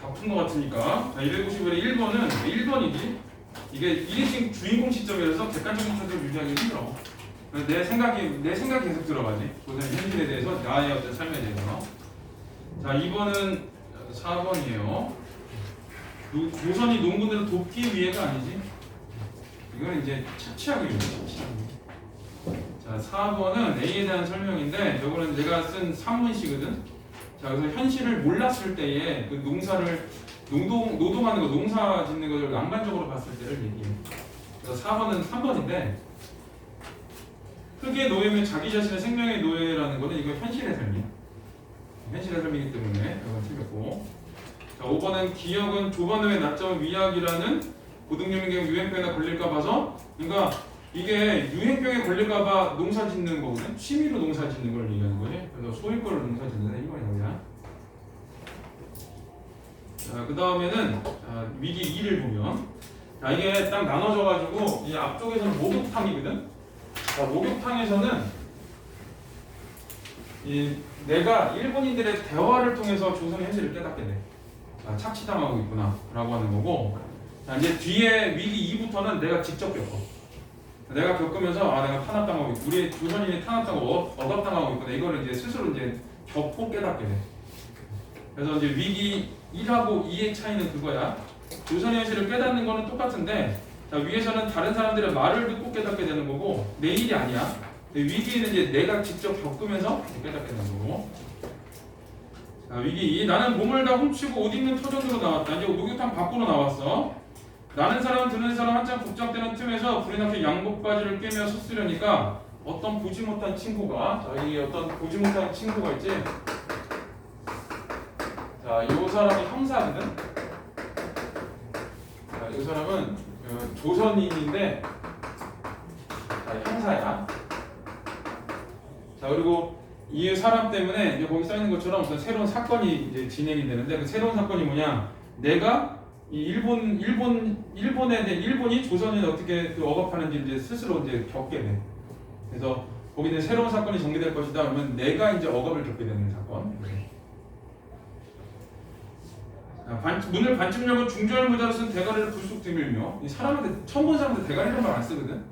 다 푼 것 같으니까. 자, 251의 1번은 1번이지. 이게 지금 주인공 시점이라서 객관적인 판단을 유지하기 힘들어. 내 생각이 계속 들어가지. 조선의 현실에 대해서, 나의 어떤 삶에 대해서. 자, 2번은 4번이에요. 조선이 농군들을 돕기 위해가 아니지. 이거는 이제 착취하기 위해. 자, 4번은 A에 대한 설명인데, 이거는 내가 쓴 산문시거든. 자, 그래서 현실을 몰랐을 때에 그 노동하는 거, 농사 짓는 것을 낭만적으로 봤을 때를 얘기해. 그래서 4번은 3번인데, 흙의 노예면 자기 자신의 생명의 노예라는 거는 이거 현실의 삶이야. 현실의 삶이기 때문에 이건 틀렸고. 자, 5번은 기억은 조반노의 낮잠은 위약이라는 고등염경 유행병에 걸릴까 봐서, 그러니까 이게 유행병에 걸릴까 봐 농사 짓는 거거든. 취미로 농사 짓는 걸 얘기하는 거지. 그래서 소유권을 농사 짓는 이거야. 자, 그 다음에는 위기 2를 보면, 자, 이게 딱 나눠져 가지고 이 앞쪽에서는 목욕탕이거든. 자, 목욕탕에서는 내가 일본인들의 대화를 통해서 조선의 현실을 깨닫게 돼. 착취당하고 있구나 라고 하는 거고, 자, 이제 뒤에 위기 2부터는 내가 직접 겪어. 내가 겪으면서 내가 탄압당하고 있고 우리 조선인이 탄압당하고 억압당하고 있구나. 이거를 이제 스스로 이제 겪고 깨닫게 돼. 그래서 이제 위기 1하고 2의 차이는 그거야. 조선의 현실을 깨닫는 거는 똑같은데 자, 위에서는 다른 사람들의 말을 듣고 깨닫게 되는 거고 내 일이 아니야. 위기는 이제 내가 직접 겪으면서 깨닫게 되는 거고. 자, 위기 2. 나는 몸을 다 훔치고 옷 입는 터전으로 나왔다. 이제 목욕탕 밖으로 나왔어. 나는 사람 드는 사람 한참 복잡되는 틈에서 불이 나게 양복 바지를 꿰며 섰으려니까 어떤 보지 못한 친구가 이 어떤 보지 못한 친구가 있지. 자, 이 사람이 형사거든. 자, 이 사람은 조선인인데 자, 형사야. 자, 그리고 이 사람 때문에 이제 거기 써 있는 것처럼 어떤 새로운 사건이 이제 진행이 되는데 그 새로운 사건이 뭐냐? 내가 이 일본에 대한 일본이 조선인을 어떻게 그 억압하는지 이제 스스로 이제 겪게 돼. 그래서 거기는 새로운 사건이 전개될 것이다. 그러면 내가 이제 억압을 겪게 되는 사건. 문을 반쯤 열고 중절 모자로 쓴 대가리를 불쑥 들밀며 이 사람한테 처음 본 사람한테 대가리란 말 안 쓰거든.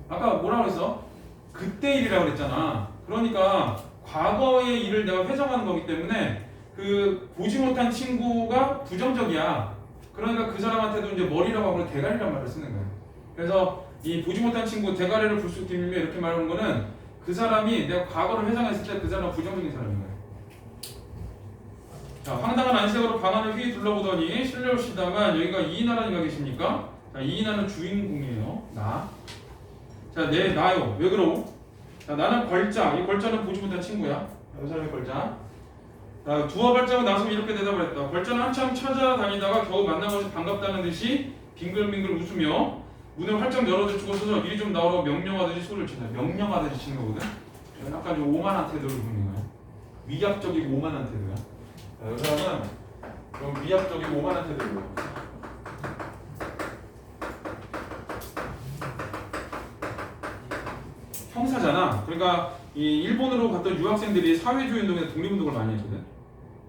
아까 뭐라 그랬어? 그때 일이라고 그랬잖아. 그러니까 과거의 일을 내가 회상하는 거기 때문에 그 보지 못한 친구가 부정적이야. 그러니까 그 사람한테도 이제 머리라고 하고 대가리란 말을 쓰는 거야. 그래서 이 보지 못한 친구 대가리를 불쑥 들밀며 이렇게 말하는 거는 그 사람이 내가 과거를 회상했을 때 그 사람은 부정적인 사람인 거야. 자, 황당한 안색으로 방 안을 휘 둘러보더니 실려오시다만 여기가 이인하라니가 계십니까? 자, 이인하는 주인공이에요. 나. 자, 나요. 왜 그러고? 자, 나는 걸자. 이 걸자는 보지 못한 친구야. 이 사람의 걸자. 자, 두어 발자국 나서면 이렇게 대답을 했다. 걸자는 한참 찾아다니다가 겨우 만난 것이 반갑다는 듯이 빙글빙글 웃으며 문을 활짝 열어젖히고 서서 이리 좀 나오라고 명령하듯이 소리를 친다. 명령하듯이 치는 거거든. 약간 좀 오만한 태도를 보이는 거야. 위압적이고 오만한 태도야. 자, 이 사람은 좀 위압적이고 오만한 태도를 보여. 형사잖아. 그러니까 이 일본으로 갔던 유학생들이 사회주의 운동에 독립운동을 많이 했거든.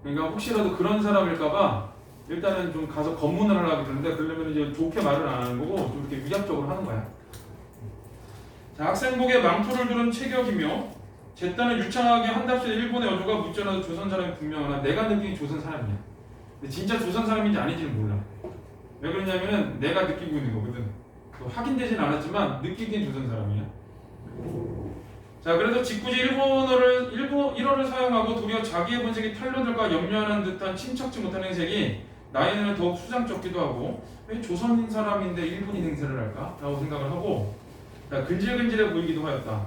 그러니까 혹시라도 그런 사람일까봐 일단은 좀 가서 검문을 하려고 그러는데 그러려면 이제 좋게 말을 안 하는 거고 좀 이렇게 위압적으로 하는 거야. 자, 학생복에 망토를 두른 체격이며 제딴을 유창하게 한답시 일본의 어조가 묻지않아도 조선 사람이 분명하나 내가 느끼는 조선 사람이야. 근데 진짜 조선 사람인지 아닌지는 몰라. 왜 그러냐면은 내가 느끼고 있는 거거든. 확인되진 않았지만 느끼기엔 조선 사람이야. 자, 그래서 짓궂이 일어를 사용하고 도리어 자기의 본색이 탄로들과 염려하는 듯한 침착지 못한 행색이 나에는 더욱 수상쩍기도 하고 왜 조선인 사람인데 일본인 행세를 할까? 라고 생각을 하고 자, 근질근질해 보이기도 하였다.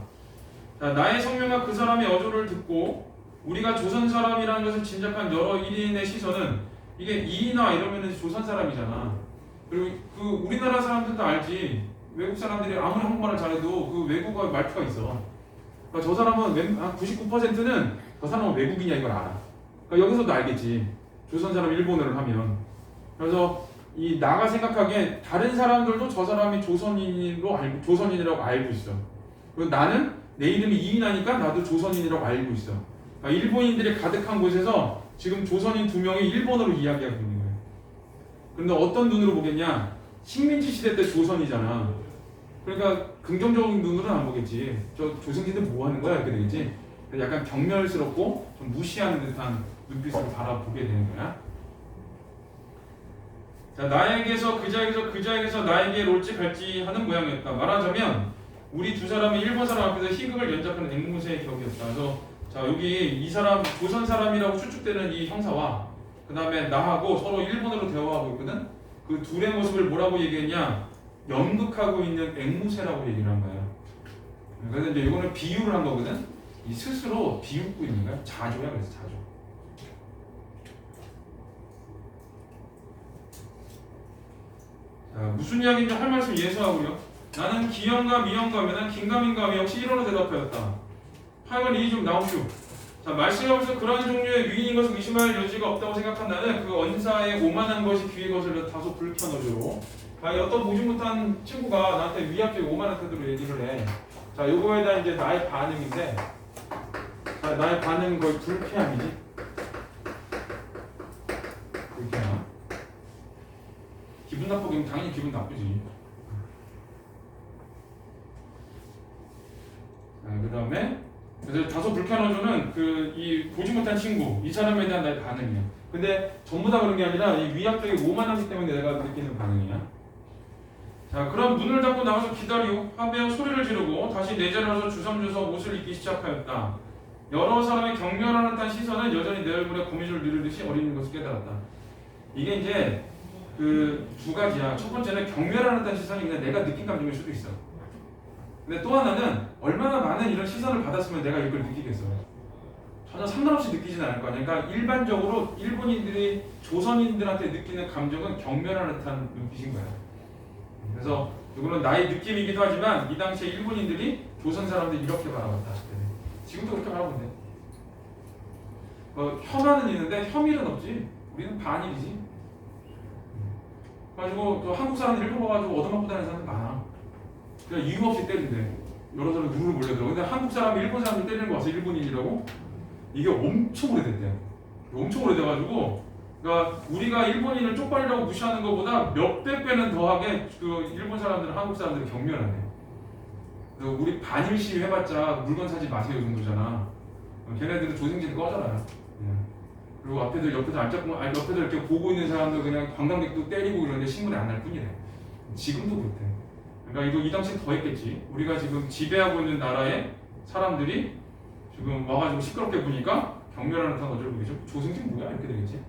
자, 나의 성명과 그 사람의 어조를 듣고 우리가 조선 사람이라는 것을 짐작한 여러 일인의 시선은 이게 이이나 이러면은 조선 사람이잖아. 그리고 그 우리나라 사람들도 알지. 외국 사람들이 아무리 한국말을 잘해도 그 외국어 말투가 있어. 그러니까 저 사람은 한 99%는 저 사람은 외국인이야 이걸 알아. 그러니까 여기서도 알겠지. 조선 사람 일본어를 하면. 그래서 이 나가 생각하기에 다른 사람들도 저 사람이 조선인이라고 알고 있어. 그리고 나는 내 이름이 이인하니까 나도 조선인이라고 알고 있어. 그러니까 일본인들이 가득한 곳에서 지금 조선인 2명이 일본어로 이야기하고 있는 거예요. 그런데 어떤 눈으로 보겠냐? 식민지 시대 때 조선이잖아. 그러니까 긍정적인 눈으로는 안 보겠지. 저 조선인들 뭐 하는 거야? 이렇게 되겠지. 약간 경멸스럽고 좀 무시하는 듯한 눈빛으로 바라보게 되는 거야. 자, 나에게서 그자에게서 나에게 올지 갈지 하는 모양이었다. 말하자면 우리 두 사람은 일본 사람 앞에서 희극을 연작하는 앵무새의 격이었다. 그래서 자, 여기 이 사람 조선 사람이라고 추측되는 이 형사와 그 다음에 나하고 서로 일본어로 대화하고 있거든. 그 둘의 모습을 뭐라고 얘기했냐? 연극하고 있는 앵무새라고 얘기를 한 거야. 그래서 이제 이거는 비유를 한 거거든. 이 스스로 비웃고 있는 거야. 자조야. 그래서 자조. 자, 무슨 이야기인지 할 말씀 예수하고요. 나는 기영과 미영과 난 긴가민가 역시 일어로 대답하였다. 하여간 이의 좀 나오시오. 자, 말씀하면서 그러한 종류의 위인인 것을 의심할 여지가 없다고 생각한 나는 그 언사의 오만한 것이 귀에 거슬려 다소 불편하죠. 어떤 보지 못한 친구가 나한테 위압적이고 오만한 태도로 얘기를 해. 자, 요거에 대한 이제 나의 반응인데, 자, 나의 반응은 거의 불쾌함이지. 불쾌함. 기분 나쁘기면 당연히 기분 나쁘지. 그다음에 그래서 다소 불쾌한 그 이 보지 못한 친구 이 사람에 대한 나의 반응이야. 근데 전부 다 그런 게 아니라 이 위압적인 오만하기 때문에 내가 느끼는 반응이야. 자, 그럼 문을 닫고 나가서 기다리오 하며 소리를 지르고 다시 내 자리에 와서 주섬주섬 옷을 입기 시작하였다. 여러 사람의 격렬한 듯한 시선은 여전히 내 얼굴에 거미줄 누르듯이 어린인 것을 깨달았다. 이게 이제 그 두 가지야. 첫 번째는 격렬한 듯한 시선이 그냥 내가 느낀 감정일 수도 있어. 근데 또 하나는 얼마나 많은 이런 시선을 받았으면 내가 이걸 느끼겠어. 전혀 상관없이 느끼진 않을 거 아니야. 그러니까 일반적으로 일본인들이 조선인들한테 느끼는 감정은 격렬한 듯한 눈빛인 거야. 그래서 이거는 나의 느낌이기도 하지만 이 당시에 일본인들이 조선 사람들 이렇게 바라봤다. 지금도 그렇게 바라본대. 혐한은 있는데 혐일은 없지. 우리는 반일이지. 그래가지고 또 한국 사람들 일본 가가지고 얻어맞고 다니는 사람들 많아. 그냥 이유 없이 때린대. 여러 사람이 누구를 몰려들어. 근데 한국 사람이 일본 사람들 때리는 거 와서 일본인이라고? 이게 엄청 오래됐대요. 엄청 오래돼가지고 그러니까 우리가 일본인을 쪽발이라고 무시하는 것보다 몇백 배는 더하게 그 일본 사람들은 한국 사람들이 격렬하대. 우리 반일 시위 해봤자 물건 사지 마세요 정도잖아. 걔네들은 조생진 꺼져라. 그리고 앞에들 옆에서 안 잡고 옆에서 이렇게 보고 있는 사람들 그냥 관광객도 때리고 이러는데 신문에 안 날 뿐이래. 지금도 그렇대. 그러니까 이거 이 당시 더 했겠지. 우리가 지금 지배하고 있는 나라의 사람들이 지금 와가지고 시끄럽게 보니까 격렬한 듯한 어쩔 보겠죠. 조승진 뭐야 이렇게 되겠지.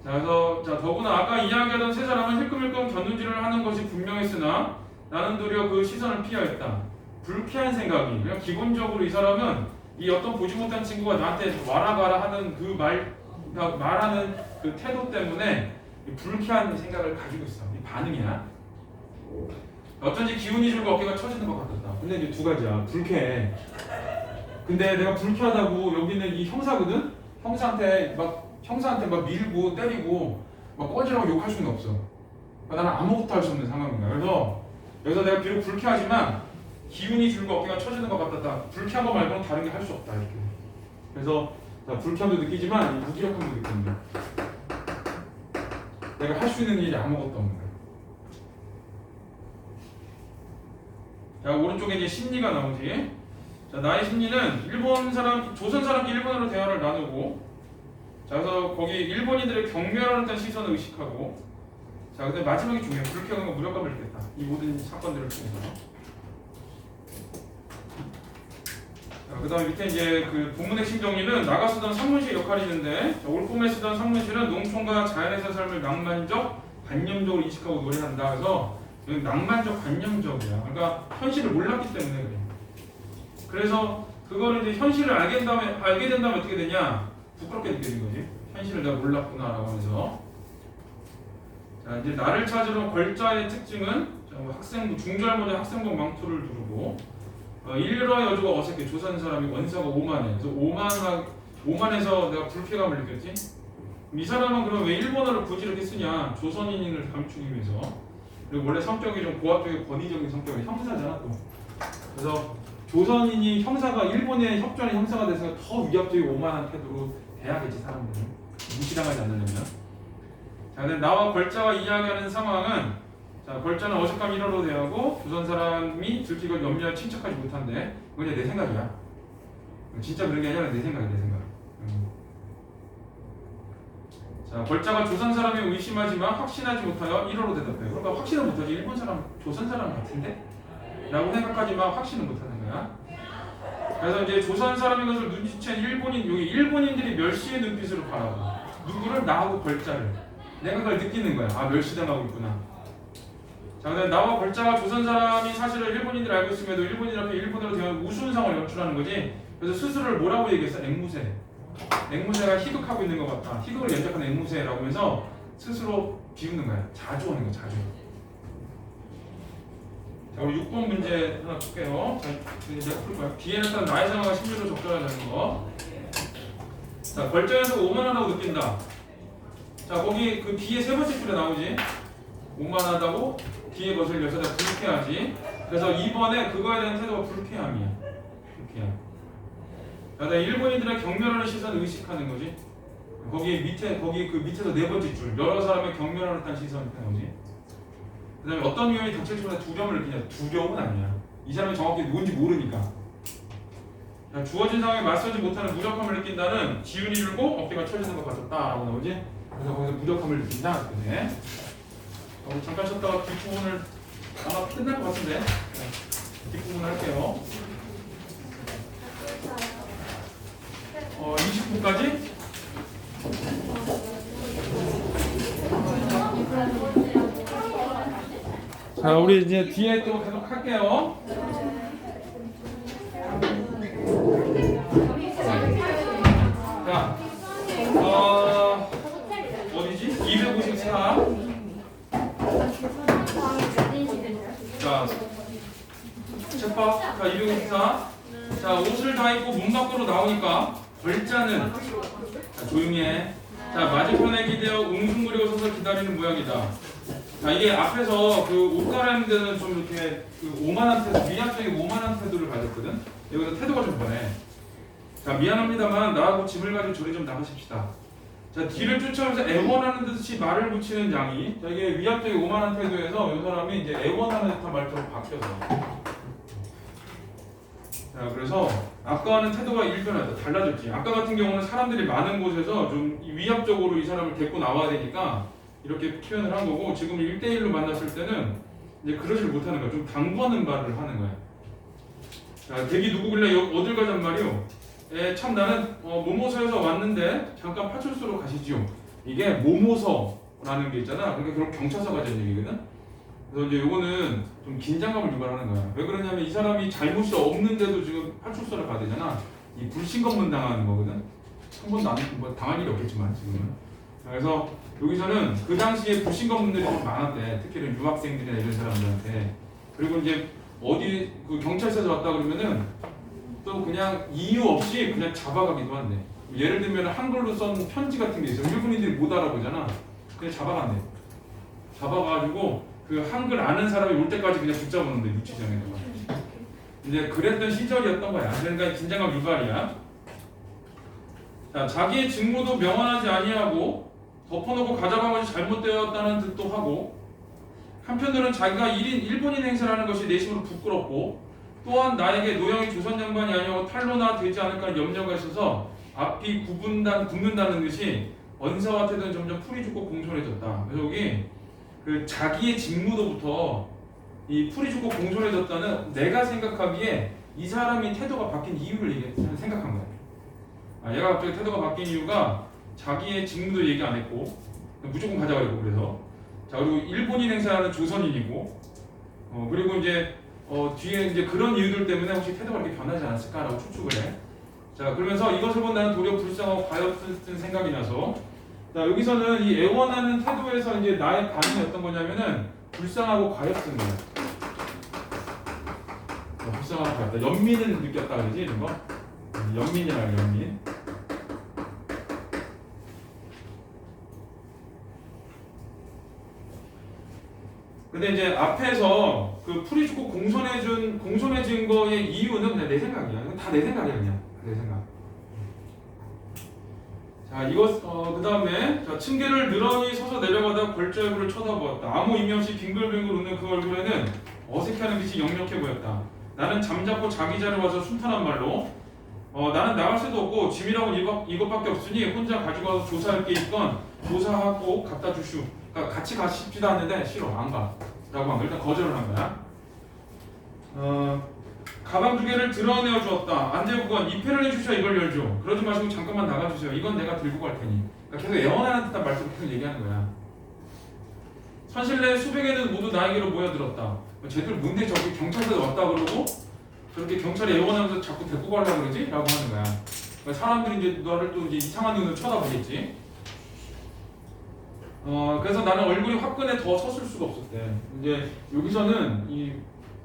자, 그래서 더구나 아까 이야기하던 세 사람은 힐끔힐끔 견눈질을 하는 것이 분명했으나 나는 도리어 그 시선을 피하였다. 불쾌한 생각이. 그냥 기본적으로 이 사람은 이 어떤 보지 못한 친구가 나한테 와라 가라 하는 그 말하는 그 태도 때문에 불쾌한 생각을 가지고 있어. 이 반응이야. 어쩐지 기운이 줄고 어깨가 처지는 것 같았다. 근데 이제 두 가지야. 불쾌해. 근데 내가 불쾌하다고 여기는 이 형사거든? 형사한테 막 밀고 때리고 막 꺼지라고 욕할 수는 없어. 그러니까 나는 아무것도 할 수 없는 상황인 거야. 그래서 여기서 내가 비록 불쾌하지만 기운이 줄고 어깨가 처지는 것 같았다. 불쾌한 거 말고는 다른 게 할 수 없다. 이렇게. 그래서 불쾌함도 느끼지만 무기력함도 느낀다. 내가 할 수 있는 일이 아무것도 없는 거야. 자, 오른쪽에 이제 심리가 나오지. 자, 나의 심리는 조선 사람끼리 일본어로 대화를 나누고, 자, 그래서 거기 일본인들의 격렬한 듯한 시선을 의식하고, 자, 근데 마지막이 중요해. 불쾌감과 무력감을 느꼈다. 이 모든 사건들을 통해서. 자, 그 다음에 밑에 이제 그 본문 핵심 정리는 나가 쓰던 상문실 역할이 있는데, 자, 올 봄에 쓰던 상문실은 농촌과 자연에서 삶을 낭만적, 관념적으로 인식하고 노래한다. 그래서 낭만적, 관념적이야. 그러니까 현실을 몰랐기 때문에 그래. 그래서 그거를 이제 현실을 알게 된다면 어떻게 되냐? 부끄럽게 느껴진 거지. 현실을 내가 몰랐구나라고 하면서. 자, 이제 나를 찾으러 걸자의 특징은 중절모자 학생복 망토를 두르고 일러 여주가 어색해. 조선 사람이 원사가 오만해. 그래서 오만해서 내가 불쾌감을 느꼈지. 이 사람은 그럼 왜 일본어를 굳이 이렇게 쓰냐? 조선인을 감추기 위해서. 그리고 원래 성격이 좀 고압적이고 권위적인 성격이 형사잖아 또. 그래서 조선인이 형사가 일본의 협전의 형사가 돼서 더 위압적이고 오만한 태도로 대하겠지 사람들은. 무시당하지 않으려면. 자, 근데 나와 걸자가 이야기하는 상황은 자, 걸자는 어색함 1호로 대하고 조선 사람이 들키고 염려에 침착하지 못한데 그건 내 생각이야. 진짜 그런 게 아니라 내 생각이야, 내 생각. 자, 걸자가 조선 사람이 의심하지만 확신하지 못하여 1호로 대답해. 그러니까 확신은 못하지. 일본 사람, 조선 사람 같은데? 라고 생각하지만 확신은 못하는 거야. 그래서 이제 조선 사람인 것을 눈치챈 일본인들이 멸시의 눈빛으로 바라봐. 누구를? 나하고 걸자를. 내가 그걸 느끼는 거야. 아, 멸시당하고 있구나. 자, 근데 나와 걸자가 조선 사람이 사실을 일본인들이 알고 있음에도 일본인 앞에 일본어로 대한 우스운 상황을 연출하는 거지. 그래서 스스로를 뭐라고 얘기했어? 앵무새. 앵무새가 희극하고 있는 것 같다. 희극을 연작하는 앵무새라고 하면서 스스로 비웃는 거야. 자주 하는 거야, 자주. 자, 우리 6번 문제 하나 풀게요. 자, 내가 풀 거야. 비에 나타난 나의 상황과 심리로 적절하다는 거. 자, 걸자에서 오만하다고 느낀다. 자, 거기 그 비의 세 번째 줄에 나오지. 오만하다고 비에 거슬려서 내가 불쾌하지. 그래서 2번에 그거에 대한 태도가 불쾌함이야. 불쾌함. 자, 일본인들의 격렬한 시선을 의식하는 거지. 거기 그 밑에서 네 번째 줄. 여러 사람의 격렬한 듯한 시선을 나오지. 그 다음에 어떤 위험이 닥칠지 몰라 두려움을 느끼냐. 두려움은 아니야. 이 사람이 정확히 누군지 모르니까. 자, 주어진 상황에 맞서지 못하는 무력함을 느낀다는 기운이 줄고 어깨가 처지는 것 같았다라고 나오지. 그래서 거기서 무력함을 느낀다. 그래. 잠깐 쉬었다가 뒷부분을 아마 끝날 것 같은데 뒷부분 할게요. 20분까지? 자, 우리 이제 뒤에 또 계속 할게요. 자, 어디지? 254. 자, 책봐. 자, 254. 자, 옷을 다 입고 문 밖으로 나오니까 걸자는 자, 조용히 해. 자, 맞은편에 기대어 웅숭거리고 서서 기다리는 모양이다. 자, 이게 앞에서 그 옷 갈아입는 데는 좀 이렇게 그 오만한 태도, 위압적인 오만한 태도를 가졌거든. 여기서 태도가 좀 변해. 자, 미안합니다만 나하고 짐을 가지고 저리 좀 나가십시다. 자, 뒤를 쫓아오면서 애원하는 듯이 말을 붙이는 양이. 자, 이게 위압적인 오만한 태도에서 이 사람이 이제 애원하는 듯한 말투로 바뀌어서. 자, 그래서 아까와는 태도가 일변하다, 달라졌지. 아까 같은 경우는 사람들이 많은 곳에서 좀 위압적으로 이 사람을 데리고 나와야 되니까 이렇게 표현을 한 거고, 지금 1대1로 만났을 때는 이제 그러지를 못하는 거야. 좀 당부하는 말을 하는 거야. 자, 댁이 누구길래 어딜 가잔 말이오? 참 나는 모모서에서 왔는데 잠깐 파출소로 가시지요. 이게 모모서라는 게 있잖아. 그러니까 결국 경찰서 가자는 얘기거든. 그래서 이제 요거는 좀 긴장감을 유발하는 거야. 왜 그러냐면 이 사람이 잘못이 없는데도 지금 파출소를 가야 되잖아. 이 불신검문 당하는 거거든. 한 번도 뭐 당할 일이 없겠지만 지금은. 그래서 여기서는 그 당시에 불신검문들이 좀 많았대. 특히 유학생들이나 이런 사람들한테. 그리고 이제 어디 그 경찰서에서 왔다 그러면은 또 그냥 이유 없이 그냥 잡아가기도 한대. 예를 들면 한글로 쓴 편지 같은 게 있어. 일본인들이 못 알아보잖아. 그냥 잡아간대. 잡아가지고 그 한글 아는 사람이 올 때까지 그냥 붙잡았는데 유치장에다가. 이제 그랬던 시절이었던 거야. 그러니까 긴장감 유발이야. 자, 자기의 직무도 명확하지 아니하고 덮어놓고 가져간 것이 잘못되었다는 듯도 하고, 한편으로는 자기가 일본인 행세를 하는 것이 내심으로 부끄럽고, 또한 나에게 노영이 조선 양반이 아니고 탈로나 되지 않을까 염려가 있어서 앞이 굽는다는 듯이 언사와 태도는 점점 풀이 죽고 공손해졌다. 그래서 여기 그 자기의 직무도부터 이 풀이 죽고 공손해졌다는, 내가 생각하기에 이 사람이 태도가 바뀐 이유를 생각한 거야. 얘가 갑자기 태도가 바뀐 이유가 자기의 직무도 얘기 안 했고 무조건 가자 그랬고, 그래서 자, 그리고 일본인 행사하는 조선인이고, 그리고 이제 뒤에 이제 그런 이유들 때문에 혹시 태도가 이렇게 변하지 않았을까라고 추측을 해. 자, 그러면서 이것을 본 나는 도리어 불쌍하고 가엾은 생각이 나서, 자, 여기서는 이 애원하는 태도에서 이제 나의 반응이 어떤 거냐면은 불쌍하고 가엾은 거야. 불쌍하고 가엾다. 연민을 느꼈다 그러지, 이런 거. 연민이라 연민. 근데 이제 앞에서 그 풀이 죽고 공손해진 거의 이유는 그냥 내 생각이야. 이건 다 내 생각이야, 그냥 내 생각. 자, 이것 그 다음에 층계를 늘어니 서서 내려가다 골조 얼굴을 쳐다보았다. 아무 의미 없이 빙글빙글 웃는 그 얼굴에는 어색해하는 빛이 역력해 보였다. 나는 잠자코 자기 자리에 와서 순탄한 말로 나는 나갈 수도 없고 짐이라고 이것밖에 없으니 혼자 가지고 와서 조사할 게 있건 조사하고 갖다 주시오. 그러니까 같이 가십시다 하는데 싫어, 안 가 라고 한 거야. 일단 거절을 한 거야. 가방 두 개를 드러내어 주었다. 안대부건 입회를 해주셔. 이걸 열죠. 그러지 마시고 잠깐만 나가주세요. 이건 내가 들고 갈 테니. 그러니까 계속 애원하는 듯한 말투로 계속 얘기하는 거야. 선실내 수백에는 모두 나에게로 모여들었다. 쟤들 뭔데 저기 경찰서에 왔다 그러고 저렇게 경찰에 애원하면서 자꾸 데리고 가려고 그러지? 라고 하는 거야. 그러니까 사람들이 이제 너를 또 이제 이상한 눈으로 쳐다보겠지. 그래서 나는 얼굴이 화끈해 더 섰을 수가 없었대. 이제 여기서는 이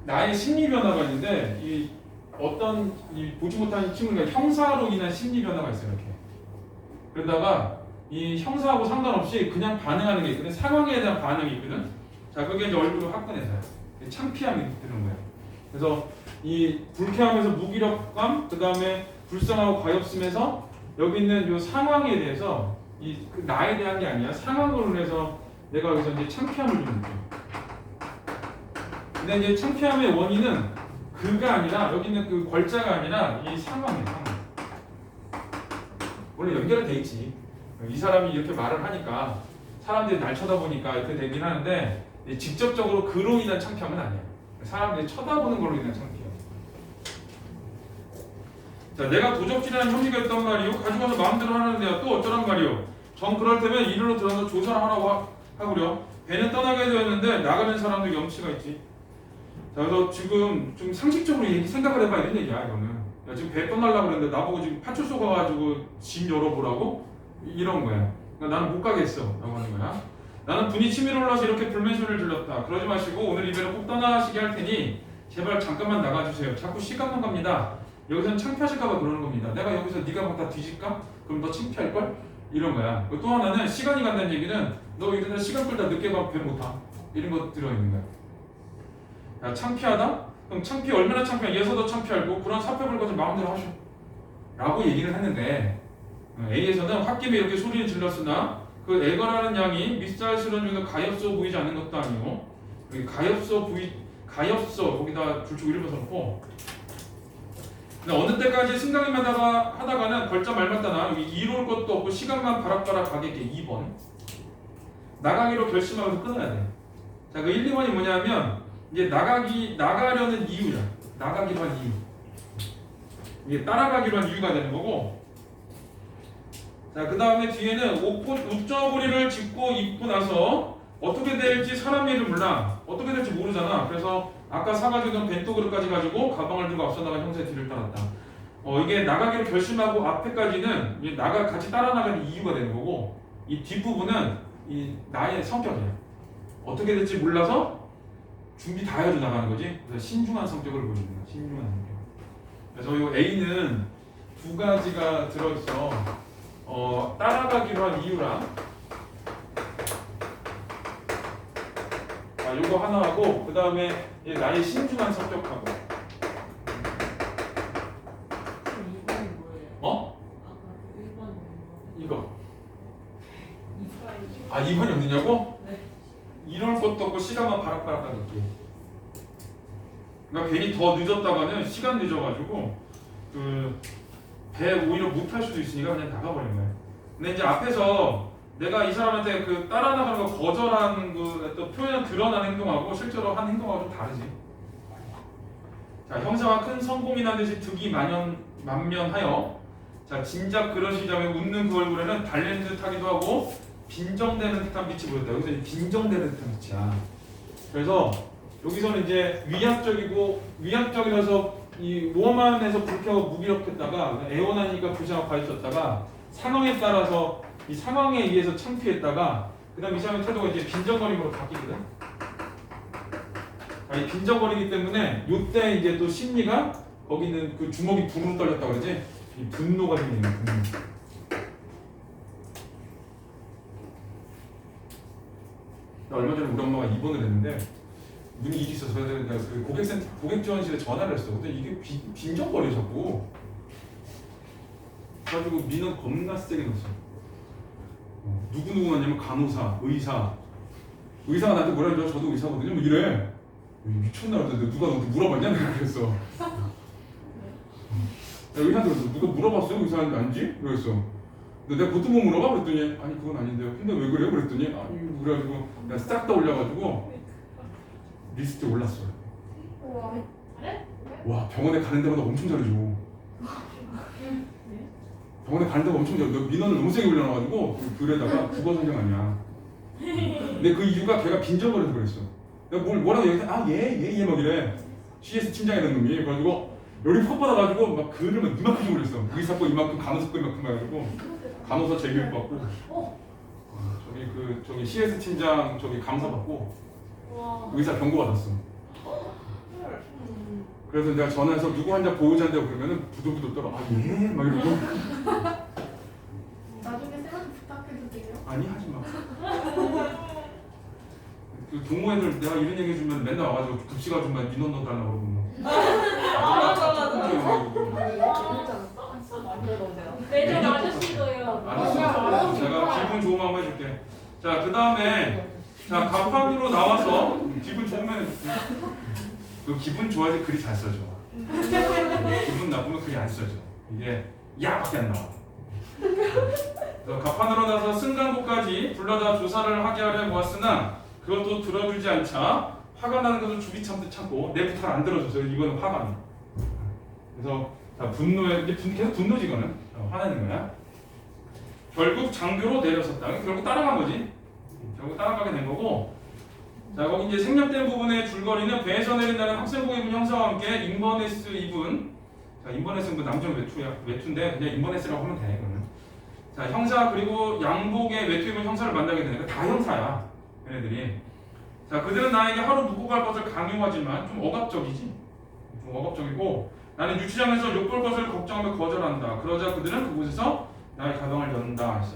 나의 심리 변화가 있는데, 이 어떤 이 보지 못한 친구가 형사로 인한 심리 변화가 있어요, 이렇게. 그러다가 이 형사하고 상관없이 그냥 반응하는 게 있거든. 상황에 대한 반응이 있거든. 자, 그게 이제 얼굴이 화끈해서요. 창피함이 드는 거예요. 그래서 이 불쾌함에서 무기력감, 그 다음에 불쌍하고 가엾음에서 여기 있는 이 상황에 대해서 그 나에 대한 게 아니야. 상황으로 인해서 내가 여기서 이제 창피함을 좀 느껴. 근데 이제 창피함의 원인은 그가 아니라 여기 있는 그 걸자가 아니라 이 상황이에요. 상황. 원래 연결은 돼 있지. 이 사람이 이렇게 말을 하니까 사람들이 날 쳐다보니까 이렇게 되긴 하는데 직접적으로 그로 인한 창피함은 아니야. 사람들이 쳐다보는 걸로 인한 창피함. 자, 내가 도적질하는 혐의가 있단 말이요. 가지고서 마음대로 하는데요. 또 어쩌란 말이요. 정 그럴 때면 이리로 들어가서 조사를 하라고 하구려. 배는 떠나게 되었는데 나가는 사람도 염치가 있지. 자, 그래서 지금 좀 상식적으로 생각을 해봐야 되는 얘기야, 이거는. 야, 지금 배 떠나려고 그랬는데 나보고 지금 파출소 가가지고 집 열어보라고? 이런 거야. 그러니까 나는 못 가겠어. 라고 하는 거야. 나는 분이 치밀어 올라서 이렇게 불면소리를 질렀다. 그러지 마시고 오늘 이 배를 꼭 떠나시게 할 테니 제발 잠깐만 나가주세요. 자꾸 시간만 갑니다. 여기서는 창피하실까봐 그러는 겁니다. 내가 여기서 네가 막 다 뒤질까? 그럼 너 창피할걸? 이런 거야. 또 하나는 시간이 간다는 얘기는 너 이러다 시간 끌다 늦게 가면 배 못 타. 이런 거 들어있는 거야. 야, 창피하다? 그럼 얼마나 창피해? 예서도 창피하고 그런 사표를 것을 마음대로 하셔. 라고 얘기를 했는데 A에서는 홧김에 이렇게 소리를 질렀으나 그 애거라는 양이 밑살스러운 중에 가엾어 보이지 않는 것도 아니고 가엾어 거기다 불축 이름을 써놓고 어느 때까지 승강임하다가 하다가는 걸자 말맞다나 여기 이로울 것도 없고 시간만 바락바락 가겠게 2번 나가기로 결심하면서 끊어야 돼. 자, 그 1, 2번이 뭐냐면 이제 나가려는 이유야. 나가기로 한 이유. 이게 따라가기로 한 이유가 되는 거고. 자, 그 다음에 뒤에는 옥저고리를 짚고 입고 나서 어떻게 될지 사람 일을 몰라. 어떻게 될지 모르잖아. 그래서 아까 사가지고 벤또 그릇까지 가지고 가방을 들고 앞서 나간 형사의 뒤를 따랐다. 이게 나가기로 결심하고 앞에까지는 같이 따라 나가는 이유가 되는 거고, 이 뒷부분은 이 나의 성격이야. 어떻게 될지 몰라서 준비 다 해가지고 나가는 거지. 그래서 신중한 성격을 보여주는 거야. 신중한 성격. 그래서 이 A는 두 가지가 들어있어. 따라가기로 한 이유랑 요거 하나 하고 그 다음에 나의 신중한 성격하고. 이번이 뭐예요? 어? 아까 1번이 이거. 2번이 2번이 없느냐고? 네. 이럴 것도 없고 시간만 바락바락 가겠지. 그러니까 괜히 더 늦었다가는 시간 늦어가지고 그 배 오히려 못 탈 수도 있으니까 그냥 나가버린 거야. 근데 이제 앞에서 내가 이 사람한테 그 따라 나가는 거 거절한 그 또 표현 드러난 행동하고 실제로 한 행동하고 좀 다르지. 자, 형사가 큰 성공이 난 듯이 득이 만면하여 자, 진작 그러시자면 웃는 그 얼굴에는 달리는 듯하기도 하고 빈정되는 듯한 빛이 보였다. 여기서 빈정되는 듯한 빛이야. 그래서 여기서는 이제 위압적이라서 이 로만에서 불쾌하고 무기력했다가 애원하니까 부정하고 가르쳤다가 상황에 따라서 이 상황에 의해서 창피했다가 그 다음 이 사람의 태도가 이제 빈정거림으로 바뀌거든. 이 빈정거리기 때문에 요때 이제 또 심리가 거기는 그 주먹이 분으로 떨렸다 그러지. 이 분노가 생기는 거야. 분노. 얼마 전에 우리 엄마가 입원을 했는데 눈이 일이 있어서 내가 그 고객지원실에 전화를 했어. 근데 이게 빈정거려 자꾸. 그래가지고 민원 겁나 세게 넣었어. 누구 넣냐면 간호사, 의사가 나한테 뭐라 그래? 저도 의사거든요. 뭐 이래. 미쳤나 그랬는데 누가 너한테 물어봤냐? 내가 그랬어. 의사한테 그랬어. 누가 물어봤어요? 의사한테 아니지? 그랬어. 근데 내가 그것도 못 물어봐? 그랬더니 아니 그건 아닌데요. 근데 왜 그래요? 그랬더니 아니 그래가지고 내가 싹 다 올려가지고 리스트에 올랐어. 와, 병원에 가는 데마다 엄청 잘해줘. 병원에 가는 데가 엄청 잘해. 너 민원을 너무 세게 올려놔가지고 글에다가 국어 선생 아니야. 근데 그 이유가 걔가 빈정거려서 그랬어. 내가 뭐라고 얘기해? 예 막 이래. CS 팀장이라는 놈이. 그래가지고 여기 퍽 받아가지고 막 글을 막 이만큼 좀 올렸어. 의사거 이만큼, 간호사거 이만큼 해가지고 간호사 재교육 받고 저기 CS 팀장 저기 감사 받고 의사 경고 받았어. 그래서 내가 전화해서 누구 환자 보호자인데 그러면은 부들부들 떨어. 막 이러고. 나중에 쌤한테 부탁해도 돼요? 아니 하지 마. 그 동호회들 내가 이런 얘기 해주면 맨날 와가지고 급식 아줌마 민원 넣어달라고 그러고 뭐. 맞아. 매점 아저씨도요. 알았어. 제가 기분 좋은 거 한번 해줄게. 자, 그 다음에 자 갑판으로 나와서 기분 좋으면 그 기분 좋아질 글이 잘 써져. 기분 나쁘면 글이 안 써져. 이게 야밖에 안 나와. 그래서 가판으로 나서 승강고까지 불러다 조사를 하게 하려 보았으나 그것도 들어주지 않자 화가 나는 것을 주기 참고 내 부탁을 안 들어줘서 이거는 화가 나. 그래서 자, 분노에 이제 계속 분노지 이거는 화내는 거야. 결국 장교로 내려섰다. 결국 따라간 거지. 결국 따라가게 된 거고. 자, 거기 이제 생략된 부분의 줄거리는 배에서 내린다는 학생복 입은 형사와 함께 인버네스 입은, 자, 인버네스는 그 남정 외투인데 그냥 인버네스라고 하면 돼. 그러면. 자, 형사 그리고 양복의 외투 입은 형사를 만나게 되니까 다 형사야. 얘네들이. 자, 그들은 나에게 하루 묵고 갈 것을 강요하지만 좀 억압적이지. 좀 억압적이고 나는 유치장에서 욕볼 것을 걱정하며 거절한다. 그러자 그들은 그곳에서 나의 가방을 연다 했어.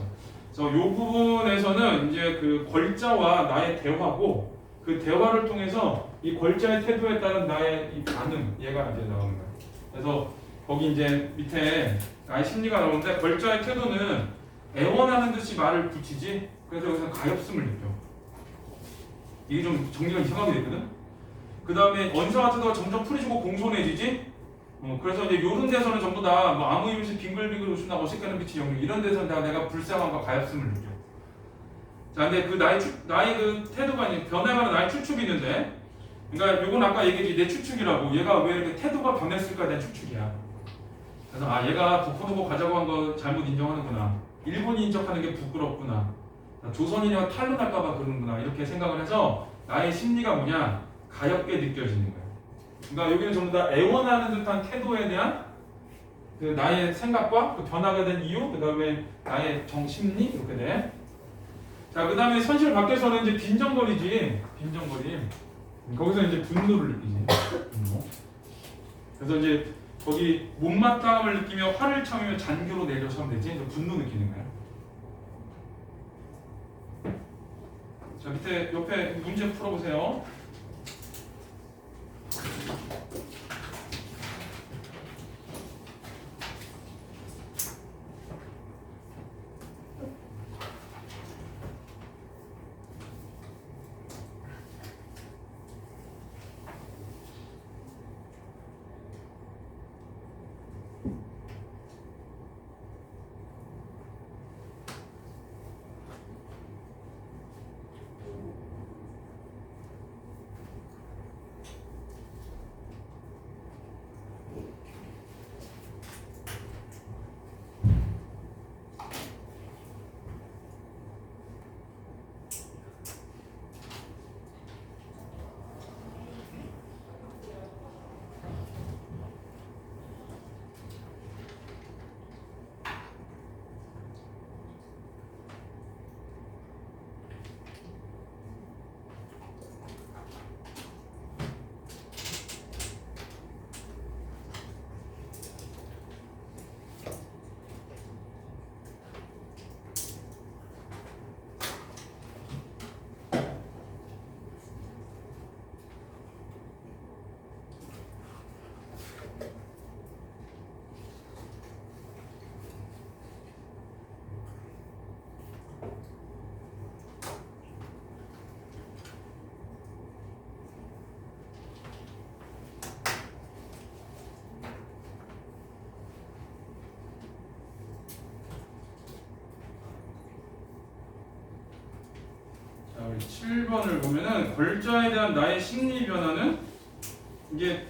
그래서 이 부분에서는 이제 그 걸자와 나의 대화고 그 대화를 통해서 이 걸자의 태도에 따른 나의 이 반응 얘가 이제 나오는 거야. 그래서 거기 이제 밑에 나의 심리가 나오는데 걸자의 태도는 애원하는 듯이 말을 붙이지. 그래서 여기서 가엾음을 느껴. 이게 좀 정리가 이상하게 됐거든. 그 다음에 언사와 태도가 점점 풀이지고 공손해지지. 그래서 이제 요런 데서는 전부 다 뭐 아무 이유 없이 빙글빙글 웃으나 어색하는 빛이 영역 이런 데서는 다 내가 불쌍함과 가엾음을 느껴. 자, 근데 그 나의 그 태도가 이제 변해가는 나의 추측이 있는데, 그러니까 요건 아까 얘기했지 내 추측이라고. 얘가 왜 이렇게 태도가 변했을까에 대한 추측이야. 그래서 아 얘가 도코노보 가자고 한 거 잘못 인정하는구나. 일본인 척하는 게 부끄럽구나. 조선인이랑 탄로날까봐 그러는구나. 이렇게 생각을 해서 나의 심리가 뭐냐 가엽게 느껴지는 거야. 그러니까 여기는 전부 다 애원하는 듯한 태도에 대한 그 나의 생각과 그 변화가 된 이유, 그 다음에 나의 정심리 이렇게 돼. 자, 그 다음에 선실 밖에서는 이제 빈정거리지, 빈정거리. 거기서 이제 분노를 느끼지. 분노. 그래서 이제 거기 못마땅함을 느끼며 화를 참으며 잔교로 내려서면 되지. 이제 분노 느끼는 거야. 자, 밑에 옆에 문제 풀어보세요. 자, 우리 7번을 보면은 걸자에 대한 나의 심리 변화는 이게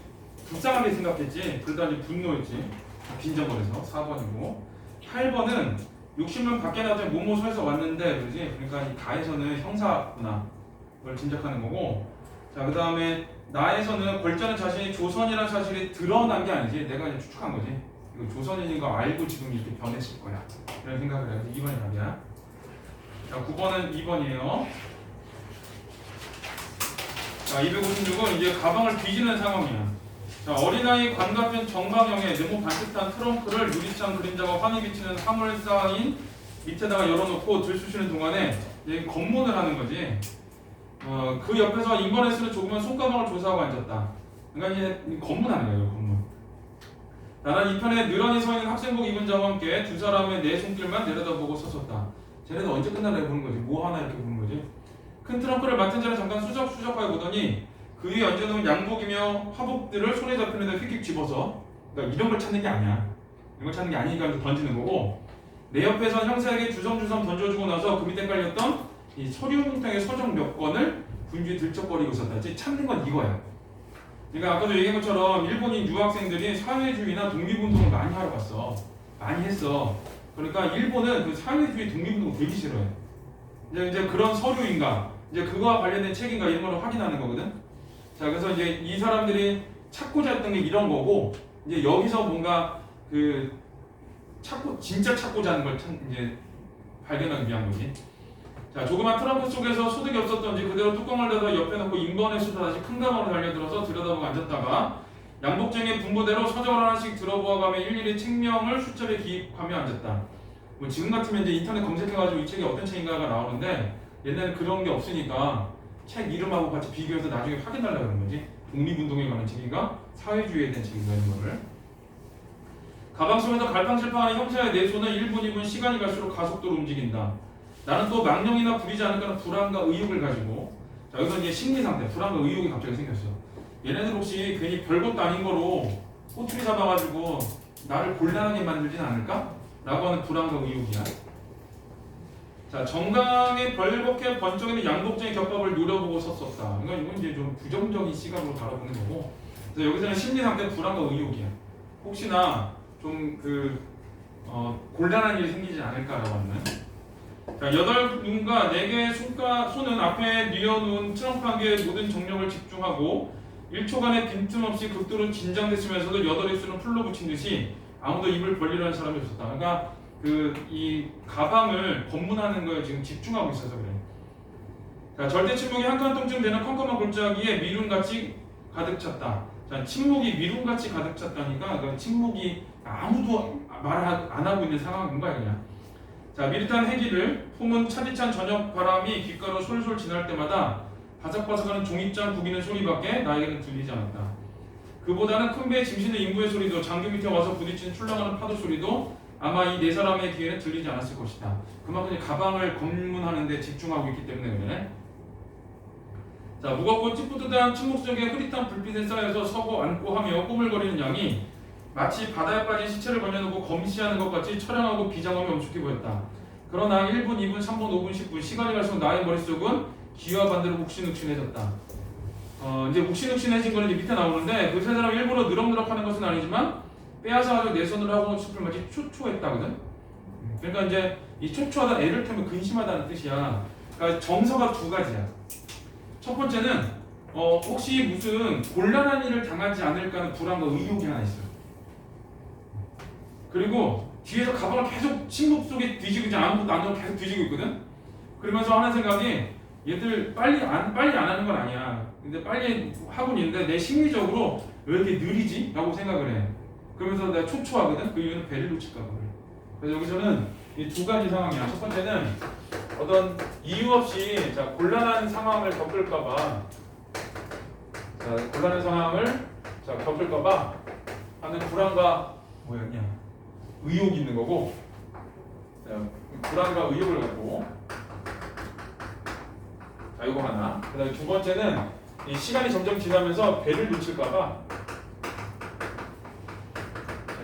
불쌍하게 생각했지. 그러다 이제 분노했지. 빈정거려서 4번이고 8번은 욕심은 밖에 나왔더니 모모소에서 왔는데 그러지. 그러니까 이 가에서는 형사구나 그걸 짐작하는 거고. 자, 그 다음에 나에서는 걸자는 자신이 조선이라는 사실이 드러난 게 아니지. 내가 그냥 추측한 거지. 이거 조선인인 거 알고 지금 이렇게 변했을 거야. 이런 생각을 해야지. 2번이 답이야. 자, 9번은 2번이에요. 자, 256은 이제 가방을 뒤지는 상황이야. 자, 어린아이 관가편 정방형의 네모 반듯한 트렁크를 유리창 그림자가 환히 비치는 화물상인 밑에다가 열어놓고 들쑤시는 동안에 이제 검문을 하는 거지. 그 옆에서 인버네스는 조그만 손가방을 조사하고 앉았다. 그러니까 이제 검문하는 거예요, 검문. 나는 이 편에 느란히 서 있는 학생복 입은 자와 함께 두 사람의 내 손길만 내려다보고 섰었다. 쟤네도 언제 끝나려고 보는 거지? 뭐 하나 이렇게 보는 거지? 큰 트렁크를 맡은 자는 잠깐 수적수적하게 보더니 그 위에 얹어놓은 양복이며 화복들을 손에 잡히는 데 휙휙 집어서, 그러니까 이런 걸 찾는 게 아니야. 이런 걸 찾는 게 아니니까 이제 던지는 거고, 내 옆에선 형사에게 주섬주섬 던져주고 나서 그 밑에 깔렸던 이 서류 뭉텅이 서적 몇 권을 분주히 들쩍거리고 있었다. 찾는 건 이거야. 그러니까 아까도 얘기한 것처럼 일본인 유학생들이 사회주의나 독립운동을 많이 하러 갔어. 많이 했어. 그러니까 일본은 그 사회주의 독립운동을 되게 싫어해. 이제 그런 서류인가, 이제 그거와 관련된 책인가 이런 걸 확인하는 거거든. 자, 그래서 이제 이 사람들이 찾고자 했던 게 이런 거고, 이제 여기서 뭔가 그 진짜 찾고자 하는 걸 이제 발견하기 위한 거지. 자, 조그만 트렁크 속에서 소득이 없었던지 그대로 뚜껑을 닫아 옆에 놓고 인번에 쏟아다시 큰 가방으로 달려들어서 들여다보고 앉았다가 양복쟁이의 분부대로 서적을 하나씩 들어보아가며 일일이 책명을 수첩에 기입하며 앉았다. 뭐 지금 같으면 이제 인터넷 검색해가지고 이 책이 어떤 책인가가 나오는데, 옛날에 그런 게 없으니까 책 이름하고 같이 비교해서 나중에 확인하려고 그런 거지. 독립운동에 관한 책인가 사회주의에 대한 책인가 이런 거를. 가방 속에서 갈팡질팡하는 형사의 내 손은 1분 2분 시간이 갈수록 가속도로 움직인다. 나는 또 망령이나 부리지 않을까는 불안과 의욕을 가지고, 자, 여기서 이제 심리 상태, 불안과 의욕이 갑자기 생겼어. 얘네들 혹시 괜히 별것도 아닌 거로 꼬투리 잡아가지고 나를 곤란하게 만들진 않을까? 라고 하는 불안과 의욕이야. 자, 정강에 벌겋게 번쩍이는 양복쟁이 겹밥을 노려보고 섰었다. 이건 이제 좀 부정적인 시각으로 바라보는 거고, 그래서 여기서는 심리 상태, 불안과 의욕이야. 혹시나 좀 곤란한 일이 생기지 않을까라고 하는. 자, 8눈과 4개의 손은 앞에 뉘어놓은 트렁크 한 개의 모든 정력을 집중하고 1초간의 빈틈없이 극도로 긴장됐으면서도 8입술은 풀로 붙인 듯이 아무도 입을 벌리려는 사람이 없었다. 그러니까 이 가방을 검문하는 거에 지금 집중하고 있어서 그래. 자, 절대 침묵이 한 칸통쯤 되는 컴컴한 골짜기에 미룬같이 가득 찼다. 자, 침묵이 미룬같이 가득 찼다니까 그 침묵이 아무도 말 안 하고 있는 상황인 거야 그냥. 자, 미릿한 해기를 품은 차디찬 저녁 바람이 귓가로 솔솔 지날 때마다 바삭바삭하는 종잇장 구기는 소리밖에 나에게는 들리지 않았다. 그보다는 큰 배의 짐시는 인부의 소리도 장교 밑에 와서 부딪히는 출렁하는 파도 소리도 아마 이 네 사람의 귀에는 들리지 않았을 것이다. 그만큼 가방을 검문하는 데 집중하고 있기 때문에 그래. 자, 무겁고 찌뿌듯한 침묵 속에 흐릿한 불빛에 쌓여서 서고 앉고 하며 꾸물거리는 양이 마치 바다에 빠진 시체를 걸려놓고 검시하는 것 같이 처량하고 비장함이 엄숙해 보였다. 그러나 1분, 2분, 3분, 5분, 10분 시간이 갈수록 나의 머릿속은 귀와 반대로 욱신욱신해졌다. 이제 욱신욱신해진 거는 이제 밑에 나오는데 그 세 사람 일부러 느럭느럭하는 것은 아니지만 빼앗아가지고 내 손으로 하고 숲을 마치 초초했다거든. 그러니까 이제 이 초초하다 애를 태우면 근심하다는 뜻이야. 그러니까 정서가 두 가지야. 첫 번째는 혹시 무슨 곤란한 일을 당하지 않을까 하는 불안과 의욕이 하나 있어. 그리고 뒤에서 가방을 계속 침묵 속에 뒤지고 있지, 아무것도 안 하고 계속 뒤지고 있거든. 그러면서 하는 생각이 얘들 빨리 안 하는 건 아니야. 근데 빨리 하고는 있는데 내 심리적으로 왜 이렇게 느리지? 라고 생각을 해. 그러면서 내가 초초하거든. 그 이유는 배를 놓칠까 봐 그래. 그래서 여기서는 이 두 가지 상황이야. 첫 번째는 어떤 이유 없이 곤란한 상황을 겪을까봐, 곤란한 상황을 겪을까봐 하는 불안과 뭐였냐? 의욕이 있는 거고, 불안과 의욕을 갖고, 자, 이거 하나. 그다음에 두 번째는 이 시간이 점점 지나면서 배를 놓칠까봐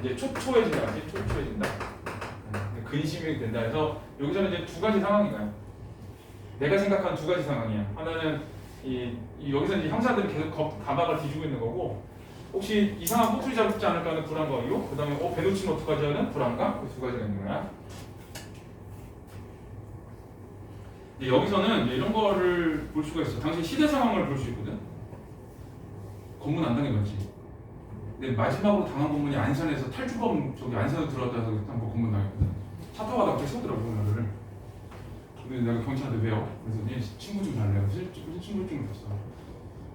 이제 초초해진다. 근심이 된다 해서 여기서는 이제 두 가지 상황이가요. 내가 생각한 두 가지 상황이야. 하나는 여기서 이제 형사들이 계속 가방을 뒤지고 있는 거고, 혹시 이상한 꼬투리 잡지 않을까 하는 불안과 의욕, 그 다음에 배 놓치면 어떡하지 하는 불안과, 그 두 가지가 있는 거야. 여기서는 이런 거를 볼 수가 있어. 당시 시대 상황을 볼 수 있거든. 검문 안 당해봤지. 근데 마지막으로 당한 검문이 안산에서 탈주범 안산으로 들어왔다 해서 한번 검문 당했거든. 차 타고 가다가 갑자기 쏘더라고 나를. 근데 내가 경찰한테 왜요? 그래서 얘 친구 좀 달래요. 친구증을 줬어.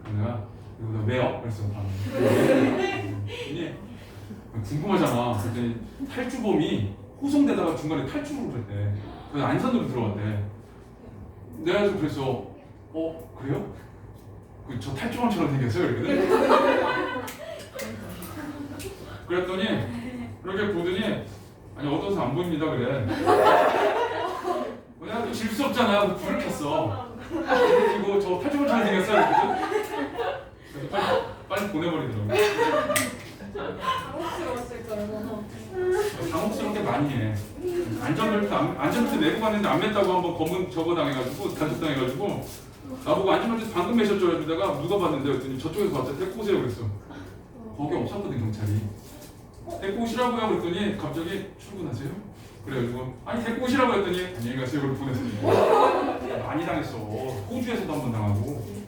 그래서 내가 이거 왜요? 그랬어. 이게 궁금하잖아. 그랬더니 탈주범이 호송되다가 중간에 탈주를 했대. 그래서 안산으로 들어왔대. 내가 그래서 그래요? 저 탈주범처럼 생겼어요. 이러거든. 그랬더니 그렇게 보더니 아니 어두워서 안 보입니다 그래. 내가 또 질 수 없잖아. 불을 켰어. 그리고 저 탈주범처럼 생겼어요. 이러거든. 그래서 빨리 보내버리더라고요. 당혹스러웠을까 얼마나. 당혹스럽게 많이 해. 안전벨트 내고 갔는데 안 맸다고 한번 검은 저거 당해가지고 단속당해가지고 나보고 안전벨트 방금 매셨죠? 이러다가 누가 봤는데 그랬더니 저쪽에서 봤더니 데리고 오세요 그랬어. 거기 없었거든 경찰이. 데리고 오시라고요 그랬더니 갑자기 출근하세요? 그래가지고 아니 데리고 오시라고 했더니 안녕히 가세요 그러고 보냈어요. 많이 당했어. 호주에서도 한 번 당하고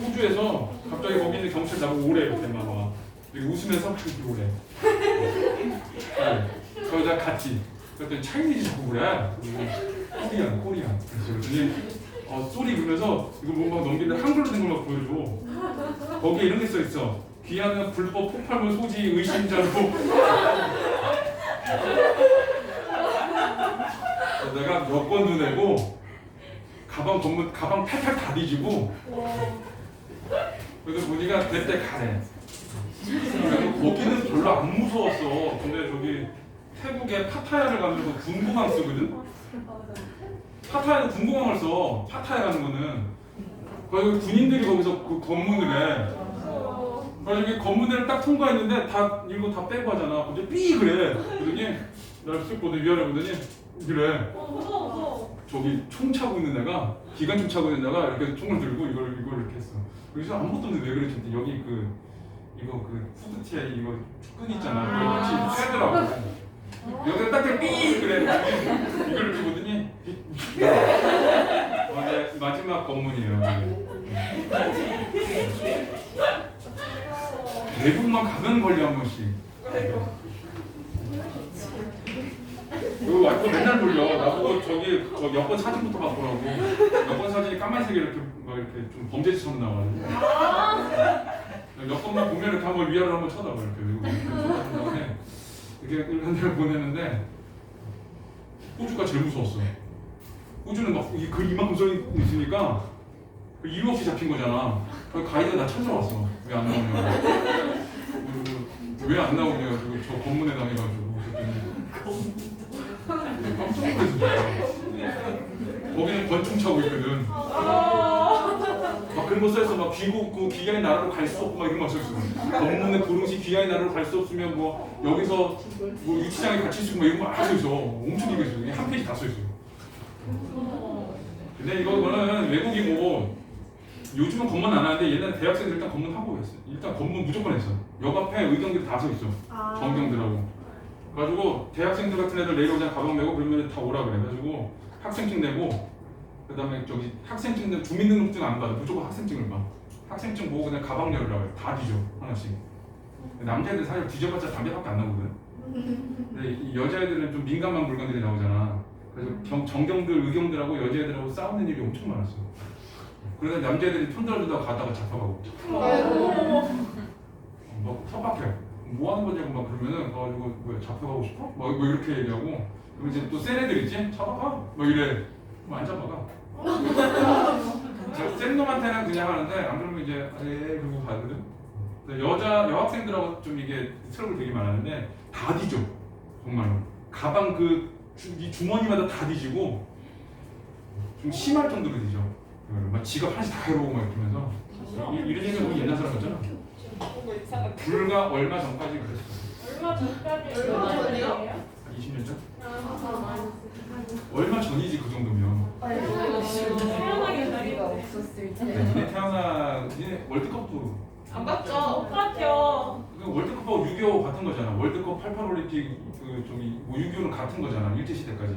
호주에서 갑자기 거기 있는 경찰 나보고 오래 이렇게 막 와. 이렇게 웃으면서 막 이렇게 오래. 네. 그러다 갔지. 그랬더니 차이니즈 자꾸 그래. 코리안. 그랬더니 쏘리 그러면서 이거 뭐 막 넘기는데 한글로 된 걸 막 보여줘. 거기에 이런 게 써 있어. 귀하는 불법 폭발물 소지 의심자로. 내가 여권도 내고 가방 팔팔 다 뒤지고. 그래서 보니까 그때 가래. 거기는 별로 안 무서웠어. 근데 저기 태국에 파타야를 가면서 군공항 쓰거든. 파타야는 군공항을 써. 파타야 가는 거는 거기 군인들이 거기서 그 검문을 해. 그래서 검문대를 딱 통과했는데 다 이거 다 빼고 하잖아. 근데 삐 그래. 그러더니 나를 쓱 보더니 위아래 보더니 그래. 무서워. 저기 총 차고 있는 애가 기관총 차고 있는 애가 이렇게 총을 들고 이걸 이렇게 했어. 그래서 아무것도 없는데 왜 그랬지? 여기 이거 후드티에 이거 끈 있잖아. 그걸 같이 쇠더라고. 여기다 딱 삐 그래. 이걸 이렇게 보더니 네, 마지막 검문이에요. 외국만 가면 걸리 한 번씩. 그 와이프 맨날 돌려. 나보고 저 여권 사진부터 바꾸라고. 여권 사진이 까만색이 이렇게 막 이렇게 좀 범죄지처럼 나와가지고. 여권만 보면 이렇게 한번 위아래로 한번 쳐다봐 이렇게. 쳐다본 다음에 이렇게 한 대를 보내는데 호주가 제일 무서웠어. 호주는 막 글 이만큼 써 있으니까 이유 없이 잡힌 거잖아. 그 가이드가 나 찾아왔어. 왜 안 나오냐고. 왜 안 나오냐고. 저 검문에 당해가지고. 깜짝 놀랐어. 거기는 권총 차고 있거든. 막 그런 거 써있어. 막 귀국 귀하의 나라로 갈 수 없고 막 이런 거 써있어. 검문에 부릉시 귀하의 나라로 갈 수 없으면 뭐 여기서 뭐 유치장에 갇힐 수 있고 막 이런 거 다 써있어. 엄청 길게 써있어. 한 페이지 다 써있어. 근데 이거는 외국이고 요즘은 검문 안 하는데 옛날에 대학생들 일단 검문하고 했어. 일단 검문 무조건 했어. 역 앞에 의경들 다 서 있어. 정경들하고. 그래가지고 대학생들 같은 애들 내려오자 가방 메고 그러면 다 오라 그래. 그래가지고 학생증 내고 그다음에 저기 학생증 주민등록증 안 받아. 무조건 학생증을 봐. 학생증 보고 그냥 가방 열으라 그래. 다 뒤져 하나씩. 남자애들 사실 뒤져봤자 담배밖에 안 나오거든. 근데 이 여자애들은 좀 민감한 물건들이 나오잖아. 그래서 정경들 의경들하고 여자애들하고 싸우는 일이 엄청 많았어. 그래서 남자애들이 손 들어주다가 가다가 잡혀가고. 뭐 협박해. 뭐 하는 거냐고 막 그러면은 가가지고 뭐 잡혀가고 싶어? 뭐 이렇게 얘기하고 그럼 이제 또 센 애들 있지? 잡아가? 뭐 이래. 뭐 안 잡아가. 센 놈한테는 그냥 하는데 안 그러면 이제 그러고 가거든. 여학생들하고 좀 이게 트러블 되게 많았는데 다 뒤져. 정말로. 가방 이 주머니마다 다 뒤지고 좀 심할 정도로 뒤져. 막 지갑 하나씩 다 해보고 막 이러면서 이런 얘기는 우리 옛날 사람 같잖아. 불과 얼마 전까지 그랬어. 얼마 전까지 얼마 전이요? 20년 전? 얼마 전이지 그 정도면. 태어나기 나이가 없었을 때. 니네 니네 월드컵도 안 봤죠? 똑같죠. 월드컵하고 6.25 같은 거잖아. 월드컵 88 올림픽 뭐 6.25는 같은 거잖아. 일제 시대까지.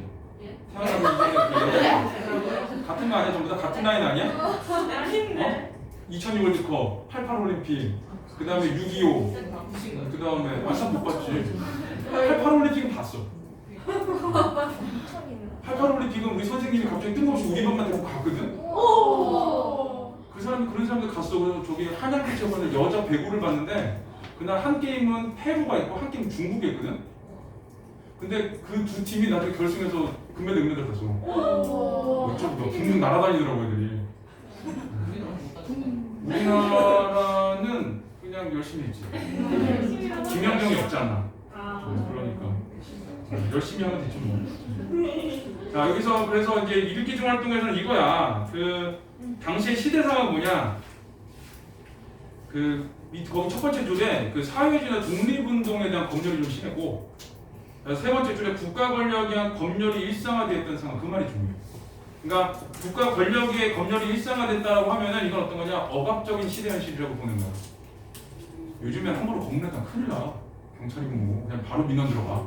태어나면 이제 같은 거 아니야? 전부 다 같은 라인 아니야? 아닌데. 2002 월드컵, 88 올림픽, 그 다음에 6.25, 그 다음에 완전 못 봤지. 88 올림픽은 봤어. 88 올림픽은 우리 선생님이 갑자기 뜬금없이 우리 반만 데리고 갔거든. 그 그런 사람들 갔어. 그래서 저기 한양대처에서 여자 배구를 봤는데 그날 한 게임은 페루가 있고 한 게임은 중국이 있거든. 근데 그 두 팀이 나중에 결승에서 금메달 땄어. 어쩌고 둥둥 날아다니더라고 애들이. 우리나라는 그냥 열심히 했지. 김연경이 없잖아. 그러니까 열심히 하면 되지 뭐. 자 여기서 그래서 이제 일기중 활동에서는 이거야. 그 당시의 시대상은 뭐냐? 거기 첫 번째 줄에 그 사회주의나 독립운동에 대한 검열이 좀 심했고, 세 번째 줄에 국가 권력에 대한 검열이 일상화되었던 상황, 그 말이 중요해요. 그러니까 국가 권력의 검열이 일상화됐다고 하면은 이건 어떤 거냐? 억압적인 시대 현실이라고 보는 거야. 요즘엔 함부로 검문했다 큰일 나. 경찰이고 뭐 그냥 바로 민원 들어가.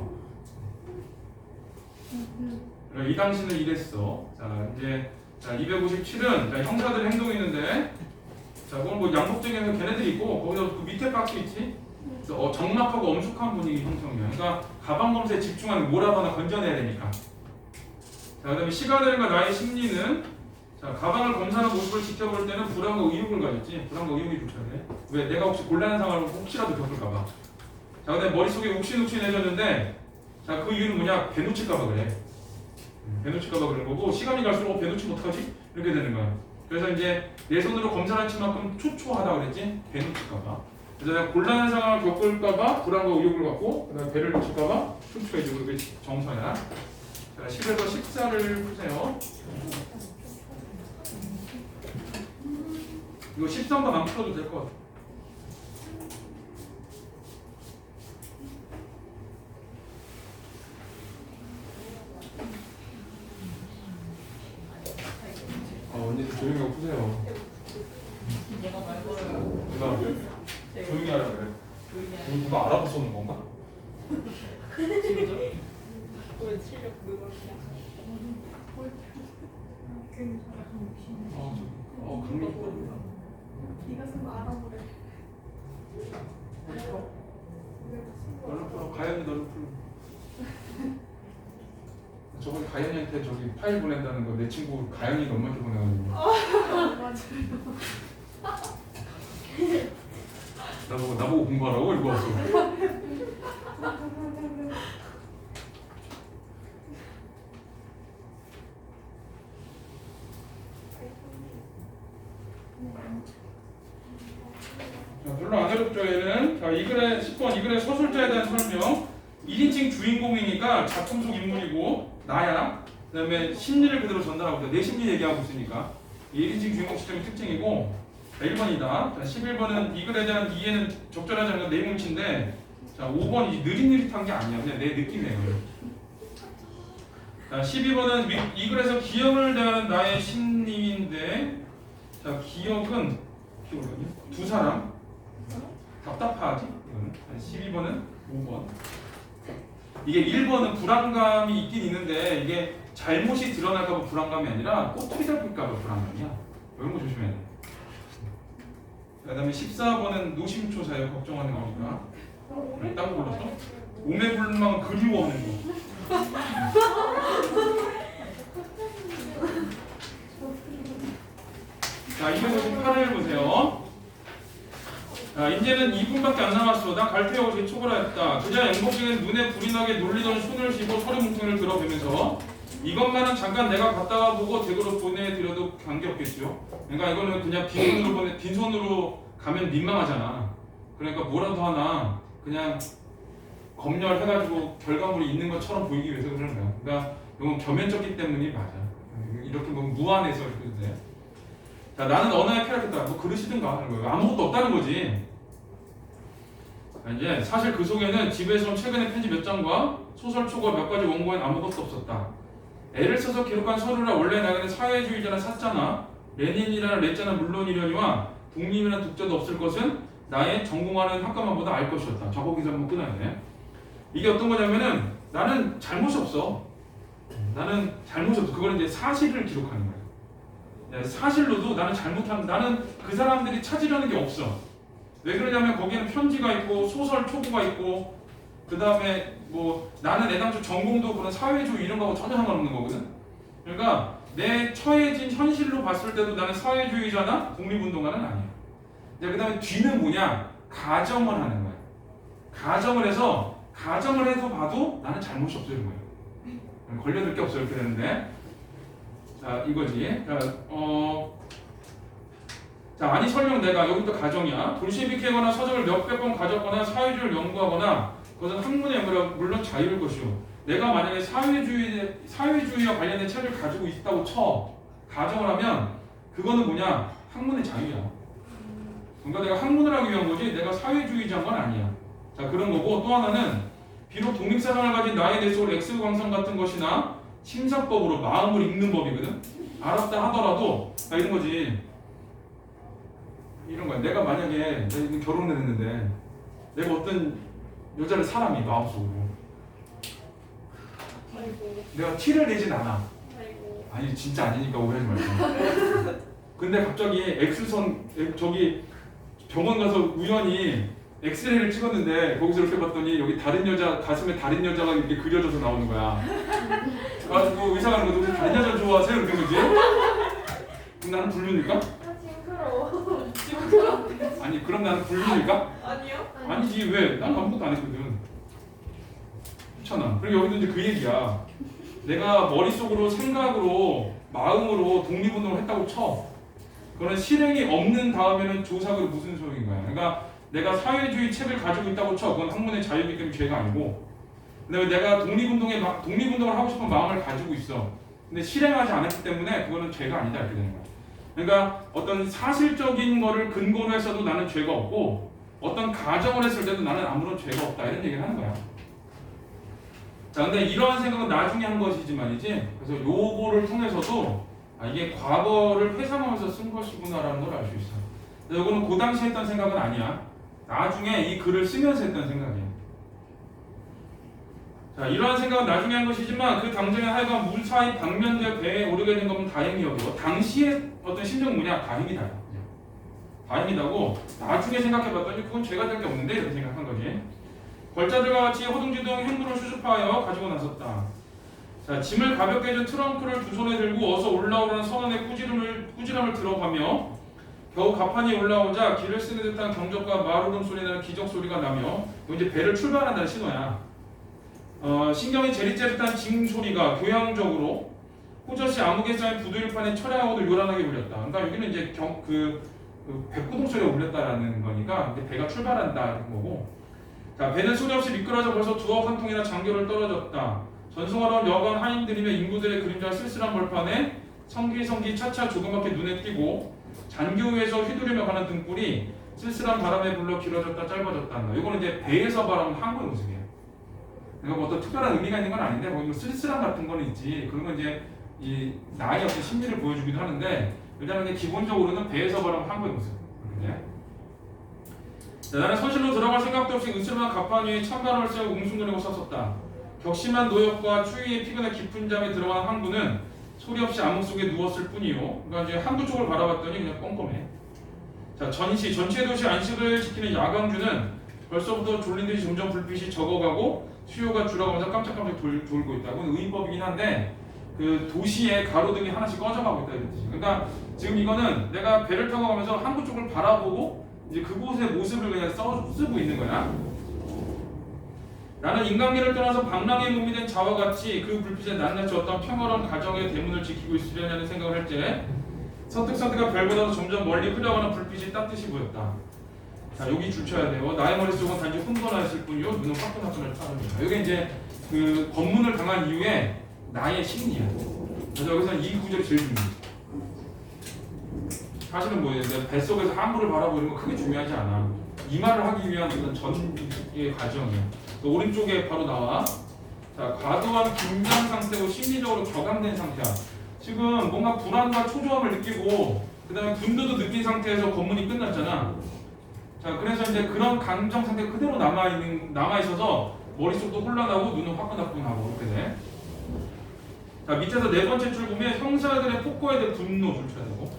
이 당시는 이랬어. 자 이제 257은 형사들 행동이 있는데, 자 그건 뭐 양복쟁이에서 걔네들이 있고 거기서 그 밑에 박스 있지? 적막하고 엄숙한 분위기 형성이야. 그러니까 가방 검사에 집중하는 뭐라도 하나 건져내야 되니까. 자 그다음에 시가들과 나의 심리는, 자 가방을 검사하는 모습을 지켜볼 때는 불안과 의욕을 가졌지. 불안과 의욕이 조차돼. 왜? 내가 혹시 곤란한 상황을 혹시라도 겪을까봐. 자 그다음에 머릿속에 욱신욱신해졌는데, 자 그 이유는 뭐냐? 배 놓칠까봐 그래. 배 놓칠까봐 그런 거고, 시간이 갈수록 배 놓치면 어떡하지? 이렇게 되는 거야. 그래서 이제 내 손으로 검사를 칠 만큼 초초하다 그랬지? 배 놓칠까봐. 그래서 내가 곤란한 상황을 겪을까봐 불안과 의욕을 갖고, 그다음에 배를 놓칠까봐 초초해지고, 그게 정서야. 자 10에서 14를 푸세요. 이거 13번 안 풀어도 될 것 같아. 언니 조용히 하고 푸세요. 내가 말 걸어요. 누가 조용히 하라 그래. 누가 알아서 쏘는 건가? 지금도? 왜 실력 그거야? 강민. 네가 쓴 거 알아보래. 얼른 풀어. 가연이 얼른 풀어. 저번에 가연이한테 저기 파일 보낸다는 거 내 친구 가연이 엄마한테 보내가지고. 맞아요. 나보고 공부하라고 이거 왔어. 자, 별로 안 어렵죠 얘는. 자, 이 글의 10번 이 글의 서술자에 대한 설명. 1인칭 주인공이니까 작품 속 인물이고 나야. 그다음에 심리를 그대로 전달하고 있다. 내 심리 얘기하고 있으니까. 이 1인칭 주인공 시점이 특징이고. 자, 1번이다. 자, 11번은 이 글에 대한 이해는 적절하지 않은 내용치인데, 자, 5번이 느릿느릿한 게 아니야. 그냥 내 느낌이에요. 자, 12번은 이 글에서 기억을 대하는 나의 심리인데, 자, 기억은 두 사람. 답답하지? 이거는. 12번은 5번. 이게 1번은 불안감이 있긴 있는데, 이게 잘못이 드러날까봐 불안감이 아니라 꼬투리 잡힐까봐 불안감이야. 이런 거 조심해야 돼. 그 다음에 14번은 노심초사예요. 걱정하는 거니까. 딴 거 골라서. 오매불망 그리워하는 거. 자, 258을 보세요. 자, 이제는 2분밖에 안 남았어. 나 갈퇴하고 재촉을 했다. 그자 앵복이는 눈에 불이 나게 놀리던 손을 쥐고 서류 뭉텅이를 들어보면서, 이것만은 잠깐 내가 갔다가 보고 댁으로 보내드려도 관계없겠죠. 그러니까 이거는 그냥 빈손으로 가면 민망하잖아. 그러니까 뭐라도 하나 그냥 검열해가지고 결과물이 있는 것처럼 보이기 위해서 그러는 거야. 그러니까 이건 겸연쩍기 때문이 맞아. 이렇게 뭐 무안해서 이렇게 돼. 자, 나는 언어에 쾌락했다. 뭐 그러시든가 하는 거예요. 아무것도 없다는 거지. 자, 이제 사실 그 속에는 집에서 온 최근의 편지 몇 장과 소설 초과 몇 가지 원고엔 아무것도 없었다. 애를 써서 기록한 서류라 원래 나는 사회주의자나 사자나 레닌이라는 레자는 물론이려니와 독립이라는 독자도 없을 것은 나의 전공하는 학과만보다 알 것이었다. 저거기서 한번 끊어야 돼. 이게 어떤 거냐면은 나는 잘못이 없어. 나는 잘못이 없어. 그거는 이제 사실을 기록하는 거야. 사실로도 나는 나는 그 사람들이 찾으려는 게 없어. 왜 그러냐면 거기에는 편지가 있고 소설 초고가 있고, 그 다음에 뭐 나는 애당초 전공도 그런 사회주의 이런 거하고 전혀 상관없는 거거든. 그러니까 내 처해진 현실로 봤을 때도 나는 사회주의자나 독립운동가는 아니야. 그 다음에 뒤는 뭐냐? 가정을 하는 거야. 가정을 해서 봐도 나는 잘못이 없어 이런 거야. 걸려들 게 없어 이렇게 되는데, 자 이거지. 자, 아니 설령 내가 여기도 가정이야. 볼셰비키거나 서적을 몇백 권 가졌거나 사회주의를 연구하거나 그것은 학문의 연구라 물론 자유일 것이오. 내가 만약에 사회주의와 관련된 책을 가지고 있다고 쳐 가정을 하면 그거는 뭐냐? 학문의 자유야. 그러니까 내가 학문을 하기 위한 거지 내가 사회주의자인 건 아니야. 자, 그런 거고 또 하나는 비록 독립사상을 가진 나에 대해서 엑스 광선 같은 것이나 심사법으로 마음을 읽는 법이거든. 알았다 하더라도 나 이런 거지. 이런 거야. 내가 만약에 내가 결혼을 했는데 내가 어떤 여자를 사람이 마음속으로 아이고. 내가 티를 내진 않아. 아이고. 아니 진짜 아니니까 오해하지 말고. 근데 갑자기 엑스선 저기 병원 가서 우연히 엑스레이를 찍었는데 거기서 이렇게 봤더니 여기 다른 여자 가슴에 다른 여자가 이렇게 그려져서 나오는 거야. 그래가지고 의사가 하는 거도 다른 여자 좋아하세요? 이렇게 거지? 그럼 나는 불륜일까? 징그러워. 아니 그럼 나는 불륜일까? 아니요? 아니지 왜? 난 아무것도 안 했거든. 그렇잖아. 그리고 여기도 이제 그 얘기야. 내가 머릿속으로 생각으로 마음으로 독립운동을 했다고 쳐. 그런 실행이 없는 다음에는 조사가 무슨 소용인 거야. 그러니까 내가 사회주의 책을 가지고 있다고 쳐. 그건 학문의 자유이기 때문에 죄가 아니고. 근데 내가 독립운동을 하고 싶은 마음을 가지고 있어. 근데 실행하지 않았기 때문에 그거는 죄가 아니다 이렇게 되는 거야. 그러니까 어떤 사실적인 거를 근거로 해서도 나는 죄가 없고 어떤 가정을 했을 때도 나는 아무런 죄가 없다 이런 얘기를 하는 거야. 자, 근데 이러한 생각은 나중에 한 것이지 말이지. 그래서 요거를 통해서도 이게 과거를 회상하면서 쓴 것이구나라는 걸 알 수 있어. 이거는 그 당시에 했던 생각은 아니야. 나중에 이 글을 쓰면서 했던 생각이야. 자, 이러한 생각은 나중에 한 것이지만 그 당장에 하여간 무사히 방면되어 배에 오르게 된 것은 다행이었고 당시에 어떤 심정은 뭐냐? 다행이다. 다행이다고 나중에 생각해봤더니 그건 죄가 될 게 없는데 이렇게 생각한 거지. 걸자들과 같이 허둥지둥 행부를 수습하여 가지고 나섰다. 자, 짐을 가볍게 준 트렁크를 두 손에 들고 어서 올라오라는 선언의 꾸지람을 들어가며 겨우 가판이 올라오자 길을 쓰는 듯한 경적과 마루름 소리나 기적 소리가 나며 이제 배를 출발한다는 신호야. 신경이 제릿제릿한 징 소리가 교양적으로 호젓이 암흑에 쌓인 부두일판에 철야하고도 요란하게 울렸다. 그러니까 여기는 이제 백구동 소리가 울렸다라는 거니까 이제 배가 출발한다는 거고. 자, 배는 소리 없이 미끄러져 벌써 두억 한 통이나 장교를 떨어졌다. 전송하러 여관 하인들이며 인구들의 그림자 쓸쓸한 벌판에 성기성기 차차 조그맣게 눈에 띄고 잔교 위에서 휘두르며 가는 등불이 쓸쓸한 바람에 불러 길어졌다 짧아졌다. 이거는 이제 배에서 바라본 항구의 모습이에요. 그러니까 뭐 어떤 특별한 의미가 있는 건 아닌데 뭐 쓸쓸함 같은 거는 있지. 그런 건 이제 이 나의 어떤 심리를 보여주기도 하는데 일단은 기본적으로는 배에서 바라본 항구의 모습. 자, 나는 선실로 들어갈 생각도 없이 으스름한 가판 위에 찬바람을 쐬고 웅숭거리고 섰었다. 격심한 노역과 추위에 피곤해 깊은 잠에 들어간 항구는 소리 없이 암흑 속에 누웠을 뿐이요. 그러니까 이제 항구 쪽을 바라봤더니 그냥 껌껌해. 자, 전체 도시 안식을 지키는 야광주는 벌써부터 졸린 듯이 점점 불빛이 적어가고 수요가 줄어가면서 깜짝깜짝 돌고 있다. 그건 의인법이긴 한데 그 도시에 가로등이 하나씩 꺼져가고 있다 이런 뜻이에요. 그러니까 지금 이거는 내가 배를 타고 가면서 항구 쪽을 바라보고 이제 그곳의 모습을 그냥 쓰고 있는 거야. 나는 인간계를 떠나서 방랑에 몸이 된 자와 같이 그 불빛에 낱낱이 어떤 평화로운 가정의 대문을 지키고 있으려냐는 생각을 할 때 선택선택한 별보다도 점점 멀리 흘러가는 불빛이 따뜻이 보였다. 자, 여기 줄쳐야 돼요. 나의 머릿속은 단지 혼돈하 있을 뿐이요 눈은 화끈화끈을 따릅니다. 이게 이제 그 검문을 당한 이후에 나의 심리야. 그래서 여기서 이 구절이 제일 중요해요. 사실은 뭐예요? 내 뱃속에서 항구를 바라보는 건 크게 중요하지 않아. 이 말을 하기 위한 어떤 전의 과정이야. 오른쪽에 바로 나와. 자, 과도한 긴장 상태고 심리적으로 격앙된 상태야. 지금 뭔가 불안과 초조함을 느끼고 그 다음에 분노도 느낀 상태에서 검문이 끝났잖아. 자, 그래서 이제 그런 감정 상태가 그대로 남아있어서 머릿속도 혼란하고 눈은 화끈화끈하고 이렇게 돼. 자, 밑에서 네 번째 줄 보면 형사들의 폭거에 대한 분노 줄쳐야 되고.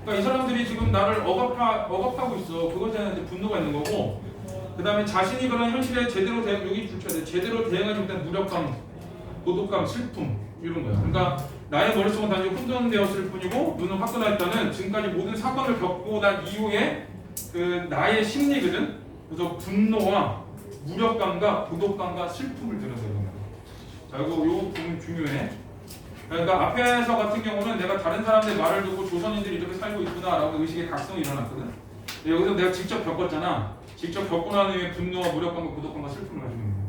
그러니까 이 사람들이 지금 나를 억압하고 있어. 그것에 대한 이제 분노가 있는 거고. 그 다음에 자신이 그런 현실에 여기 줄쳐야 돼. 제대로 대응하지 못한 무력감, 고독감, 슬픔 이런 거야. 그러니까 나의 머릿속은 단지 혼돈되었을 뿐이고 눈은 화끈하 있다는 지금까지 모든 사건을 겪고 난 이후에 그 나의 심리거든. 그래서 분노와 무력감과 고독감과 슬픔을 드러내는 거야. 자, 이거 부분 중요해. 그러니까 앞에서 같은 경우는 내가 다른 사람들의 말을 듣고 조선인들이 이렇게 살고 있구나라고 의식의 각성이 일어났거든. 근데 여기서 내가 직접 겪었잖아. 직접 겪고 난 후에 분노와 무력감과 고독감과 슬픔을 가지고 있는 거야.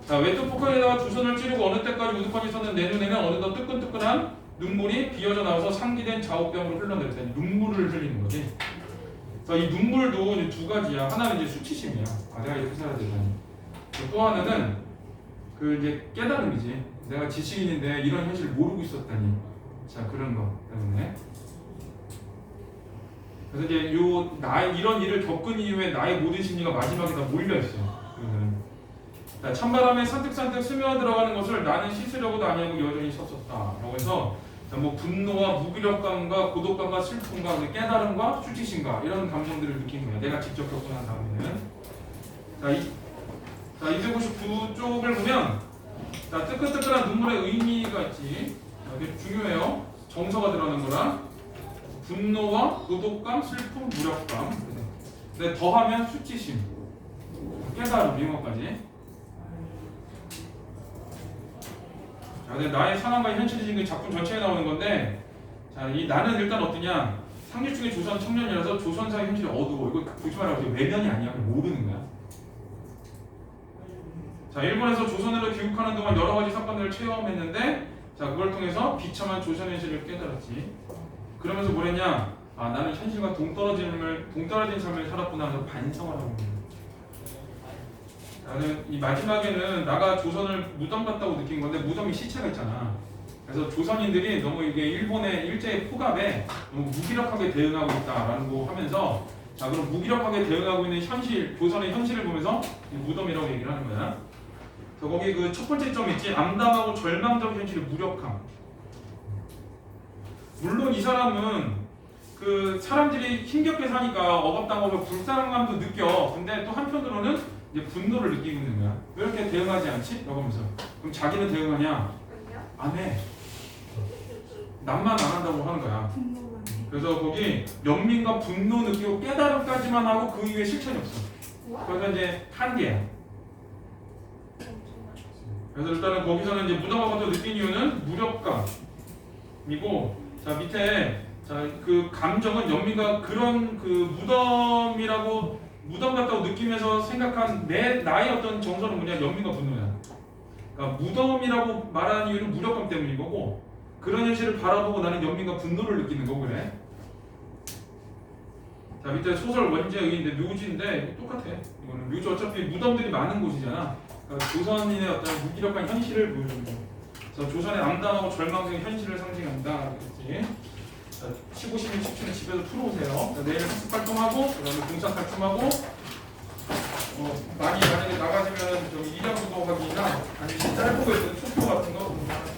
자, 웨트 포크에다가 두 손을 찌르고 어느 때까지 우두커니 섰는 내 눈에는 어느덧 뜨끈뜨끈한 눈물이 비어져 나와서 상기된 좌우병으로 흘러내렸다니 눈물을 흘리는 거지. 그래서 이 눈물도 이제 두 가지야. 하나는 이제 수치심이야. 아, 내가 이렇게 살아야 되다니. 또 하나는 그 이제 깨달음이지. 내가 지식인인데 이런 현실을 모르고 있었다니. 자, 그런 거 때문에. 그래서 이제 나의 이런 일을 겪은 이후에 나의 모든 심리가 마지막에 다 몰려 있어. 자, 찬바람에 산뜻산뜻 스며 들어가는 것을 나는 씻으려고도 아니하고 여전히 섰었다. 라고 해서 자, 뭐 분노와 무기력감과 고독감과 슬픔과 깨달음과 수치심과 이런 감정들을 느끼는 거야. 내가 직접 겪고 난 다음에는. 자, 259쪽을 보면 자, 뜨끈뜨끈한 눈물의 의미가 있지. 자, 이게 중요해요. 정서가 들어가는 거라. 분노와 고독감, 슬픔, 무력감. 근데 더하면 수치심, 깨달음 이런 것까지. 자, 근데 나의 상황과 현실이 지금 작품 전체에 나오는 건데, 자, 이 나는 일단 어떠냐? 상류층의 조선 청년이라서 조선사의 현실이 어두워. 이거 보지 말라고 외면이 아니야. 모르는 거야. 자, 일본에서 조선으로 귀국하는 동안 여러 가지 사건들을 체험했는데, 자, 그걸 통해서 비참한 조선 현실을 깨달았지. 그러면서 뭐랬냐? 아, 나는 현실과 동떨어진 삶을 살았구나 하면서 반성을 하고 있는. 나는 이 마지막에는 나가 조선을 무덤 같다고 느낀 건데 무덤이 시체가 있잖아. 그래서 조선인들이 너무 이게 일본의 일제의 포갑에 너무 무기력하게 대응하고 있다라는 거 하면서 자, 그럼 무기력하게 대응하고 있는 현실, 조선의 현실을 보면서 무덤이라고 얘기를 하는 거야. 그래서 거기 그 첫 번째 점 있지. 암담하고 절망적 현실의 무력함. 물론 이 사람은 그 사람들이 힘겹게 사니까 억압당하고 불쌍함도 느껴. 근데 또 한편으로는 이제 분노를 느끼고 있는 거야. 왜 이렇게 대응하지 않지? 라고 하면서. 그럼 자기는 대응하냐? 안 해. 남만 안 한다고 하는 거야. 그래서 거기 연민과 분노 느끼고 깨달음까지만 하고 그 이후에 실천이 없어. 그래서 이제 한계야. 그래서 일단은 거기서는 이제 무덤하고도 느낀 이유는 무력감이고, 자, 밑에 자, 그 감정은 연민과 그런 그 무덤 같다고 느끼면서 생각한 나의 어떤 정서는 뭐냐? 연민과 분노야. 그러니까 무덤이라고 말하는 이유는 무력감 때문인 거고, 그런 현실을 바라보고 나는 연민과 분노를 느끼는 거고 그래. 자, 밑에 소설 원제의인데 묘지인데 똑같아. 이거는 묘지 어차피 무덤들이 많은 곳이잖아. 그러니까 조선인의 어떤 무기력한 현실을 보여주는 거. 그래서 조선의 암담하고 절망적인 현실을 상징한다. 그랬지. 자, 15, 16, 17은 집에서 풀어오세요. 자, 내일 학습 활동하고, 그 다음에 공사 활동하고, 만약에 나가시면 좀 이력 구독하기나 아니면 짧고 있는 투표 같은 거 공부하세요.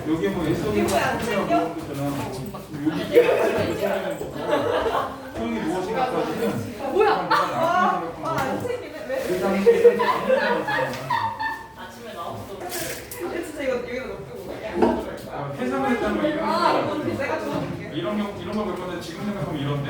여기 뭐 예성이가 소리라고 그러잖아. 소용이 무엇인가까지는 뭐야? 내가 나중에 생각한 거고 그 당시에는 아침에 나왔어. 진짜 이거 여기다 넣고 해상을 했다는 거 이런 거 내가 좀 이런 거 볼 건데 지금 생각하면 이런데.